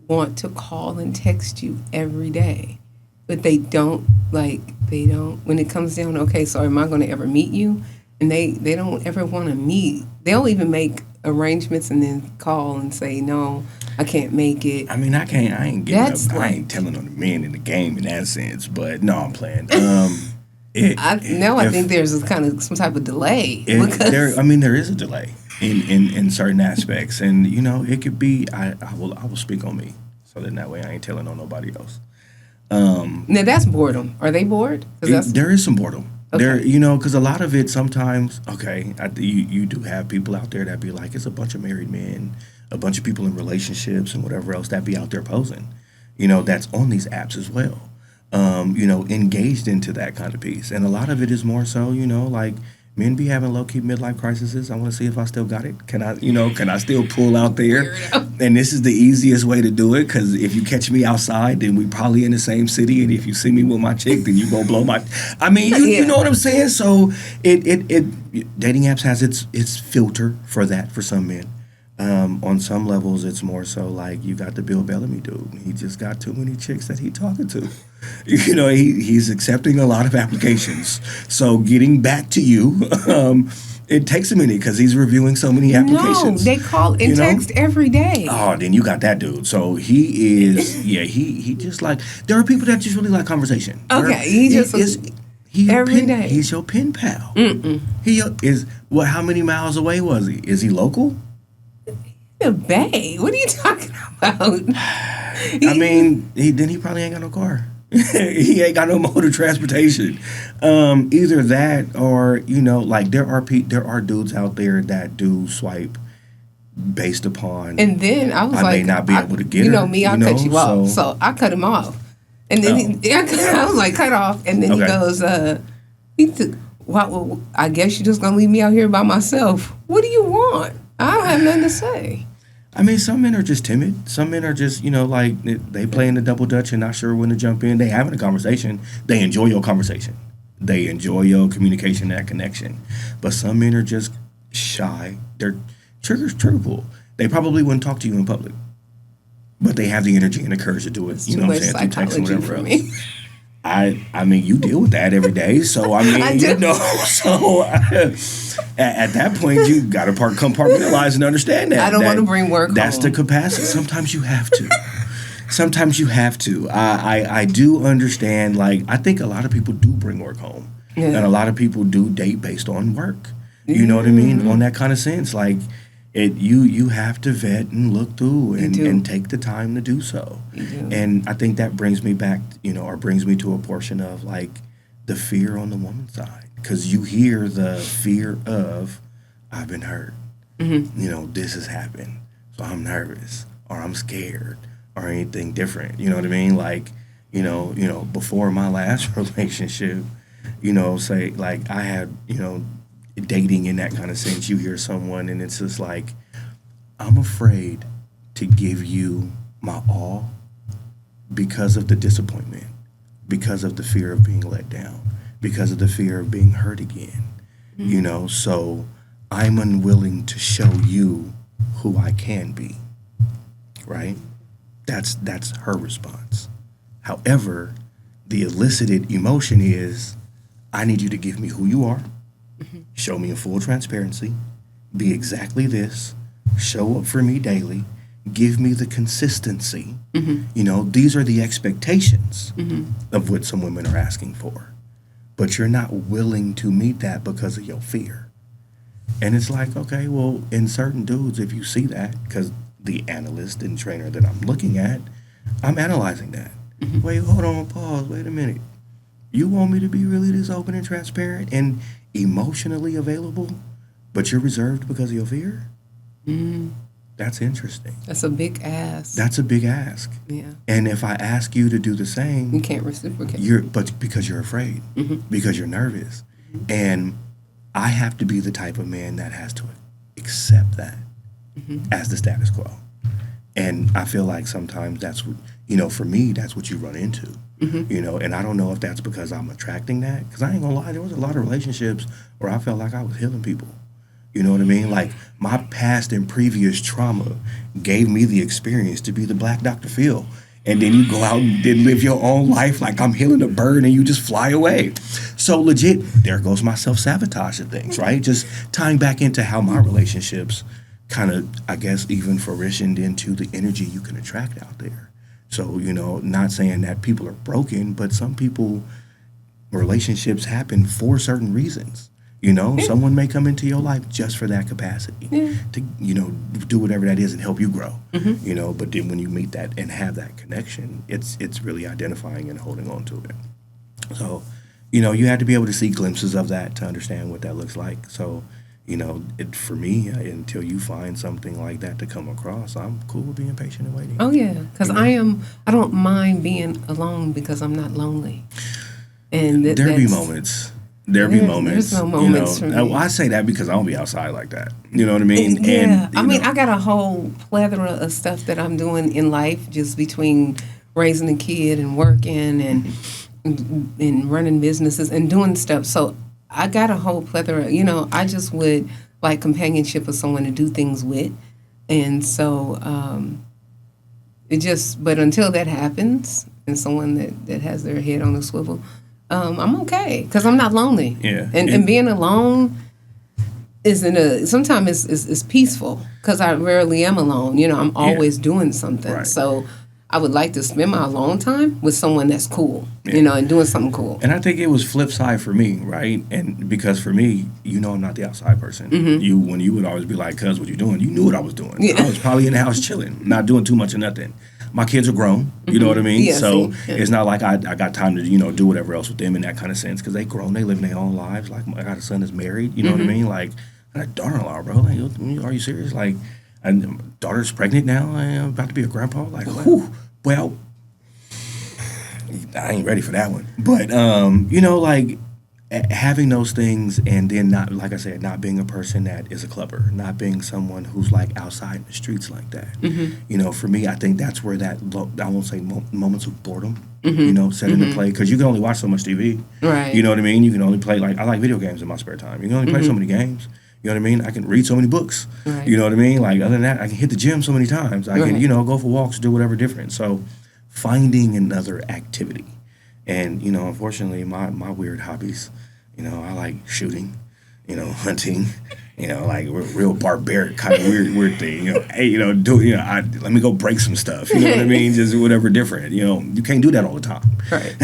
want to call and text you every day, but they don't when it comes down, okay, so am I going to ever meet you? And they don't ever want to meet. They'll even make arrangements and then call and say, no, I can't make it. I mean, I ain't telling on the men in the game in that sense, but no, I'm playing. I think there's kind of some type of delay. There is a delay in certain aspects, and you know, it could be. I will speak on me, so that way I ain't telling on nobody else. Now that's boredom. Are they bored? There is some boredom. Okay. There, you know, because a lot of it sometimes, you do have people out there that be like, it's a bunch of married men, a bunch of people in relationships and whatever else that be out there posing, you know, that's on these apps as well, you know, engaged into that kind of piece. And a lot of it is more so, you know, like, men be having low-key midlife crises. I want to see if I still got it. Can I still pull out there? And this is the easiest way to do it, because if you catch me outside, then we probably in the same city. And if you see me with my chick, then you gonna blow my. I mean, you know what I'm saying? So dating apps has its filter for that for some men. On some levels, it's more so like you got the Bill Bellamy dude. He just got too many chicks that he talking to. You know, he's accepting a lot of applications. So getting back to you, it takes a minute because he's reviewing so many applications. No, they call and text every day. Oh, then you got that dude. So he is, he just like, there are people that just really like conversation. Okay, Every day. He's your pen pal. Mm-mm. How many miles away was he? Is he local? The Bay. What are you talking about? I mean, he probably ain't got no car. He ain't got no mode of transportation. Either that or, like there are dudes out there that do swipe based upon. And then I was I may not be able to get her. You know me, I'll cut you off. So I cut him off. And then I was like, cut off. And then he goes, well, I guess you're just going to leave me out here by myself. What do you want? I don't have nothing to say. I mean, some men are just timid. Some men are just, like they play in the double dutch and not sure when to jump in. They having a conversation. They enjoy your conversation. They enjoy your communication, that connection. But some men are just shy. They're trigger pull. They probably wouldn't talk to you in public. But they have the energy and the courage to do it. You know what I'm saying? Through text and whatever else. I mean, you deal with that every day. So, I mean, at that point, you got to compartmentalize and understand that. I don't want to bring work That's home. the capacity. Sometimes you have to. I do understand, like, I think a lot of people do bring work home. Yeah. And a lot of people do date based on work. You know what I mean? On that kind of sense. Like, you have to vet and look through and take the time to do so. And I think that brings me back, or brings me to a portion of, like, the fear on the woman's side. Because you hear the fear of, I've been hurt. Mm-hmm. This has happened. So I'm nervous or I'm scared or anything different. You know what I mean? Like, before my last relationship, say, like, I had, dating in that kind of sense, you hear someone and it's just like, I'm afraid to give you my all because of the disappointment, because of the fear of being let down, because of the fear of being hurt again. Mm-hmm. So I'm unwilling to show you who I can be, right? That's her response. However, the elicited emotion is, I need you to give me who you are. Show me in full transparency, be exactly this, show up for me daily, give me the consistency. Mm-hmm. These are the expectations of what some women are asking for. But you're not willing to meet that because of your fear. And it's like, okay, well, in certain dudes, if you see that, because the analyst and trainer that I'm looking at, I'm analyzing that. Mm-hmm. Wait, hold on, pause, wait a minute. You want me to be really this open and transparent and emotionally available, but you're reserved because of your fear? That's interesting. That's a big ask. That's a big ask. Yeah. And if I ask you to do the same, you can't reciprocate. But because you're afraid, because you're nervous. And I have to be the type of man that has to accept that as the status quo. And I feel like sometimes that's what, for me, that's what you run into. And I don't know if that's because I'm attracting that. Because I ain't gonna lie, there was a lot of relationships where I felt like I was healing people. You know what I mean? Like, my past and previous trauma gave me the experience to be the Black Dr. Phil. And then you go out and then live your own life like I'm healing a bird and you just fly away. So legit, there goes my self-sabotage of things, right? Just tying back into how my relationships kind of, I guess, even fruitioned into the energy you can attract out there. So, not saying that people are broken, but some people, relationships happen for certain reasons. Someone may come into your life just for that capacity to, do whatever that is and help you grow. But then when you meet that and have that connection, it's really identifying and holding on to it. So, you have to be able to see glimpses of that to understand what that looks like. So, for me, until you find something like that to come across, I'm cool with being patient and waiting. Oh, yeah, because I don't mind being alone because I'm not lonely. And there'll be moments. There's no moments for me. I say that because I don't be outside like that. You know what I mean? I got a whole plethora of stuff that I'm doing in life, just between raising a kid and working and running businesses and doing stuff. So I got a whole plethora. I just would like companionship of someone to do things with. And so but until that happens and someone that has their head on a swivel, I'm okay because I'm not lonely. Yeah. And being alone sometimes it's peaceful because I rarely am alone. I'm always doing something. Right. So I would like to spend my alone time with someone that's cool, you know, and doing something cool. And I think it was flip side for me, right? And because for me, you know, I'm not the outside person. When you would always be like, "Cuz, what you doing?" You knew what I was doing. I was probably in the house chilling, not doing too much of nothing. My kids are grown, you know what I mean? So it's not like I got time to, you know, do whatever else with them in that kind of sense, because they grown, they live their own lives. Like, I got a son that's married, you know what I mean? Like, I got a daughter-in-law, bro. Like, are you serious? Like, and daughter's pregnant now. I'm about to be a grandpa. Like, whew, well, I ain't ready for that one. But, you know, like, having those things, and then not, like I said, not being a person that is a clubber, not being someone who's like outside in the streets like that. You know, for me, I think that's where that, I won't say moments of boredom, you know, set into play, because you can only watch so much TV. Right. You know what I mean? You can only play, like, I like video games in my spare time. You can only play so many games. You know what I mean? I can read so many books. Right. You know what I mean? Like, other than that, I can hit the gym so many times. I can, you know, go for walks, do whatever different. So finding another activity. And, you know, unfortunately, my weird hobbies, you know, I like shooting, you know, hunting, you know, like real barbaric kind of weird thing. You know, hey, you know, let me go break some stuff. You know what I mean? Just whatever different. You know, you can't do that all the time. Right.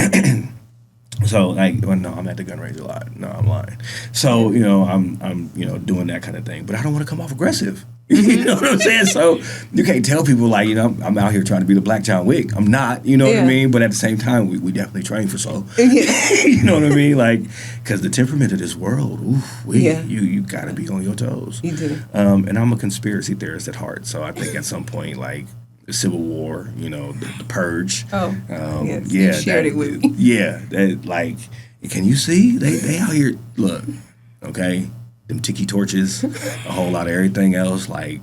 So, like, well, no, I'm at the gun range a lot. No, I'm lying. So, you know, I'm you know, doing that kind of thing. But I don't want to come off aggressive. You know what I'm saying? So you can't tell people, like, you know, I'm out here trying to be the Black John Wick. I'm not, you know what I mean? But at the same time, we definitely train for so. You know what I mean? Like, because the temperament of this world, you got to be on your toes. You do. And I'm a conspiracy theorist at heart. So I think at some point, like, the Civil War, you know, the Purge. Yes, you shared it with me. Yeah, that, like, can you see? They out here, look, okay? Them tiki torches, a whole lot of everything else. Like,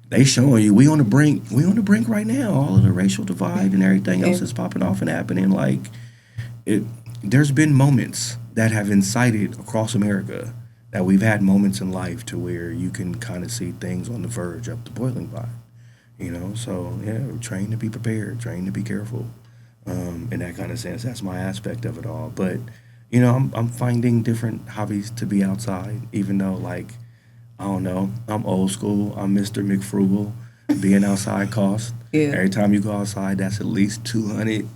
they showing you we on the brink right now. All of the racial divide and everything else is popping off and happening. Like, there's been moments that have incited across America that we've had moments in life to where you can kind of see things on the verge of the boiling pot. You know, so yeah, train to be prepared, train to be careful. In that kind of sense, that's my aspect of it all. But you know, I'm finding different hobbies to be outside, even though, like, I don't know, I'm old school. I'm Mr. McFrugal. Being outside costs. Every time you go outside, that's at least $200.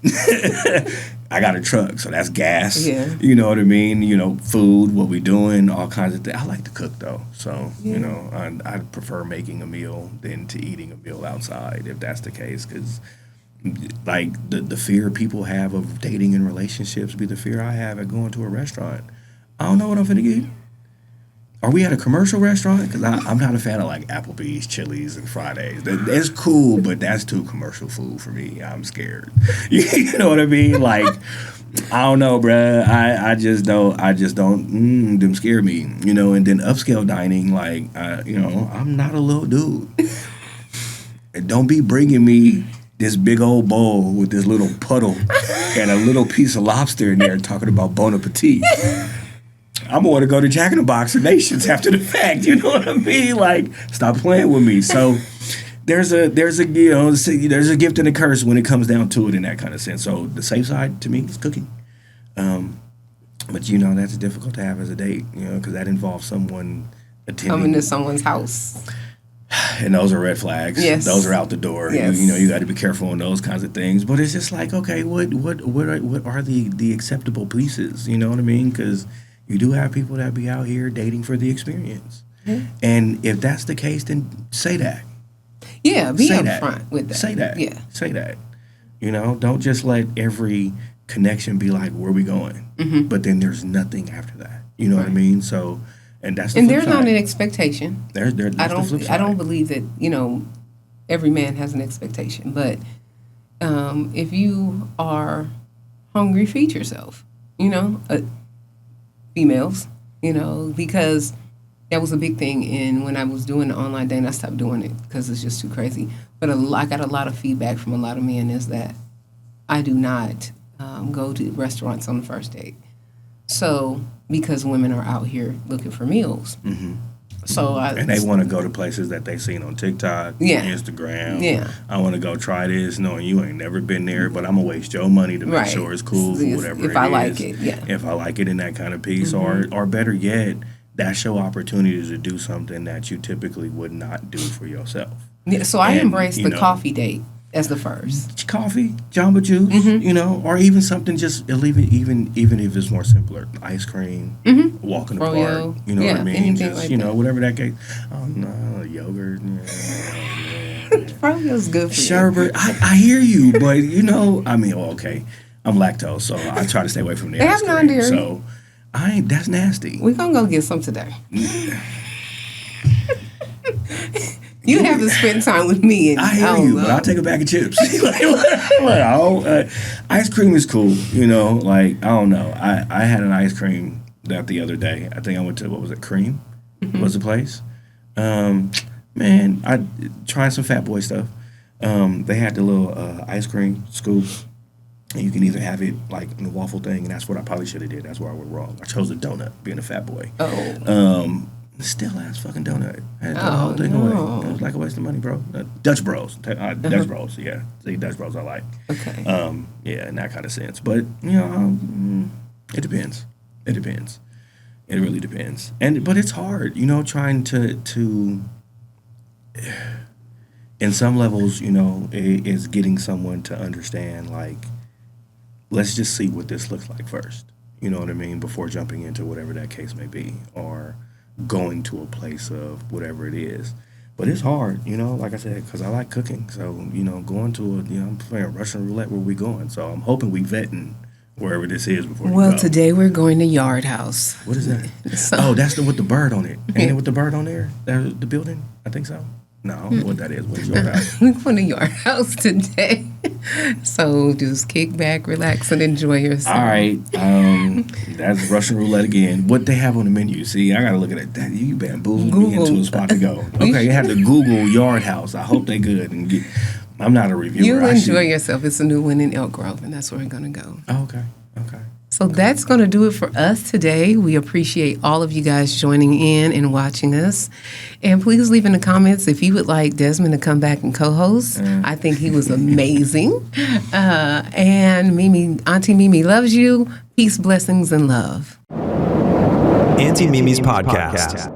I got a truck, so that's gas. You know what I mean? You know, food, what we doing, all kinds of things. I like to cook, though. So, you know, I prefer making a meal than to eating a meal outside, if that's the case, because like the fear people have of dating and relationships be the fear I have at going to a restaurant. I don't know what I'm finna get. Are we at a commercial restaurant? Because I'm not a fan of, like, Applebee's, Chili's, and Fridays. It's cool, but that's too commercial food for me. I'm scared. You know what I mean? Like, I don't know, bruh. I just don't. Them scare me. You know. And then upscale dining, like, you know, I'm not a little dude. And don't be bringing me this big old bowl with this little puddle and a little piece of lobster in there talking about Bon Appetit. I'm going to go to Jack in the Box or Nations after the fact. You know what I mean? Like, stop playing with me. So there's a you know, there's a gift and a curse when it comes down to it in that kind of sense. So the safe side to me is cooking. But you know, that's difficult to have as a date, you know, because that involves someone attending. Coming to someone's house. And those are red flags. Yes. Those are out the door. Yes. You know, you got to be careful on those kinds of things. But it's just like, okay, what are the acceptable pieces? You know what I mean? Because you do have people that be out here dating for the experience. And if that's the case, then say that. Yeah, be upfront with that. Say that. Yeah. Say that. You know, don't just let every connection be like, where we going? But then there's nothing after that. You know what I mean? So, and that's the flip there's side. not an expectation. There's the flip side. I don't believe that, you know, every man has an expectation. But if you are hungry, feed yourself. You know, females, you know, because that was a big thing when I was doing the online dating. I stopped doing it because it's just too crazy. But I got a lot of feedback from a lot of men is that I do not go to restaurants on the first date. So, because women are out here looking for meals. So and they want to go to places that they seen on TikTok, Instagram. I want to go try this, knowing you ain't never been there, but I'm gonna waste your money to make sure it's cool for whatever it is. If I like it, If I like it in that kind of piece, or better yet, that's your opportunity to do something that you typically would not do for yourself. Yeah, so I embraced the coffee date as the first. Coffee, Jamba Juice, or even something just even if it's more simpler, ice cream, walk in the Froyo. park, what I mean? Anything Just, like that. whatever that case. Oh no, yogurt. Froyo's good for you. Sherbet. I hear you, but okay. I'm lactose, so I try to stay away from the They ice have cream. non-dairy. So that's nasty. We're going to go get some today. You have to spend time with me. And I hear you, but I'll take a bag of chips. Ice cream is cool, I don't know. I had an ice cream the other day. I think I went to, what was it, Cream was the place. Man, I tried some Fat Boy stuff. They had the little ice cream scoop. And you can either have it like in the waffle thing, and that's what I probably should have did. That's where I went wrong. I chose a donut, being a fat boy. Still ass fucking donut. I had to throw the whole thing away. It was like a waste of money, bro. Dutch Bros. Dutch Bros, yeah. See, Dutch Bros I like. Okay. Yeah, in that kind of sense. But, it depends. It depends. It really depends. But it's hard, trying to in some levels, is getting someone to understand, like, let's just see what this looks like first. You know what I mean? Before jumping into whatever that case may be, or going to a place of whatever it is. But it's hard, like I said, because I like cooking. So, going to I'm playing Russian roulette where we going. So I'm hoping we vetting wherever this is before we go. Well, today we're going to Yard House. What is that? That's the with the bird on it. Ain't it with the bird on there? The building? I think so. No, I don't know what that is. What is Yard House? We're going to Yard House today. So just kick back, relax, and enjoy yourself. All right. That's Russian roulette again. What they have on the menu? See, I got to look at that. You bamboozled me into a spot to go. Okay, you have to Google Yard House. I hope they good. I'm not a reviewer. You'll enjoy yourself. It's a new one in Elk Grove, and that's where we're going to go. Oh, okay. So that's going to do it for us today. We appreciate all of you guys joining in and watching us. And please leave in the comments if you would like Desmond to come back and co-host. I think he was amazing. And Auntie Mimi loves you. Peace, blessings, and love. Auntie Mimi's podcast.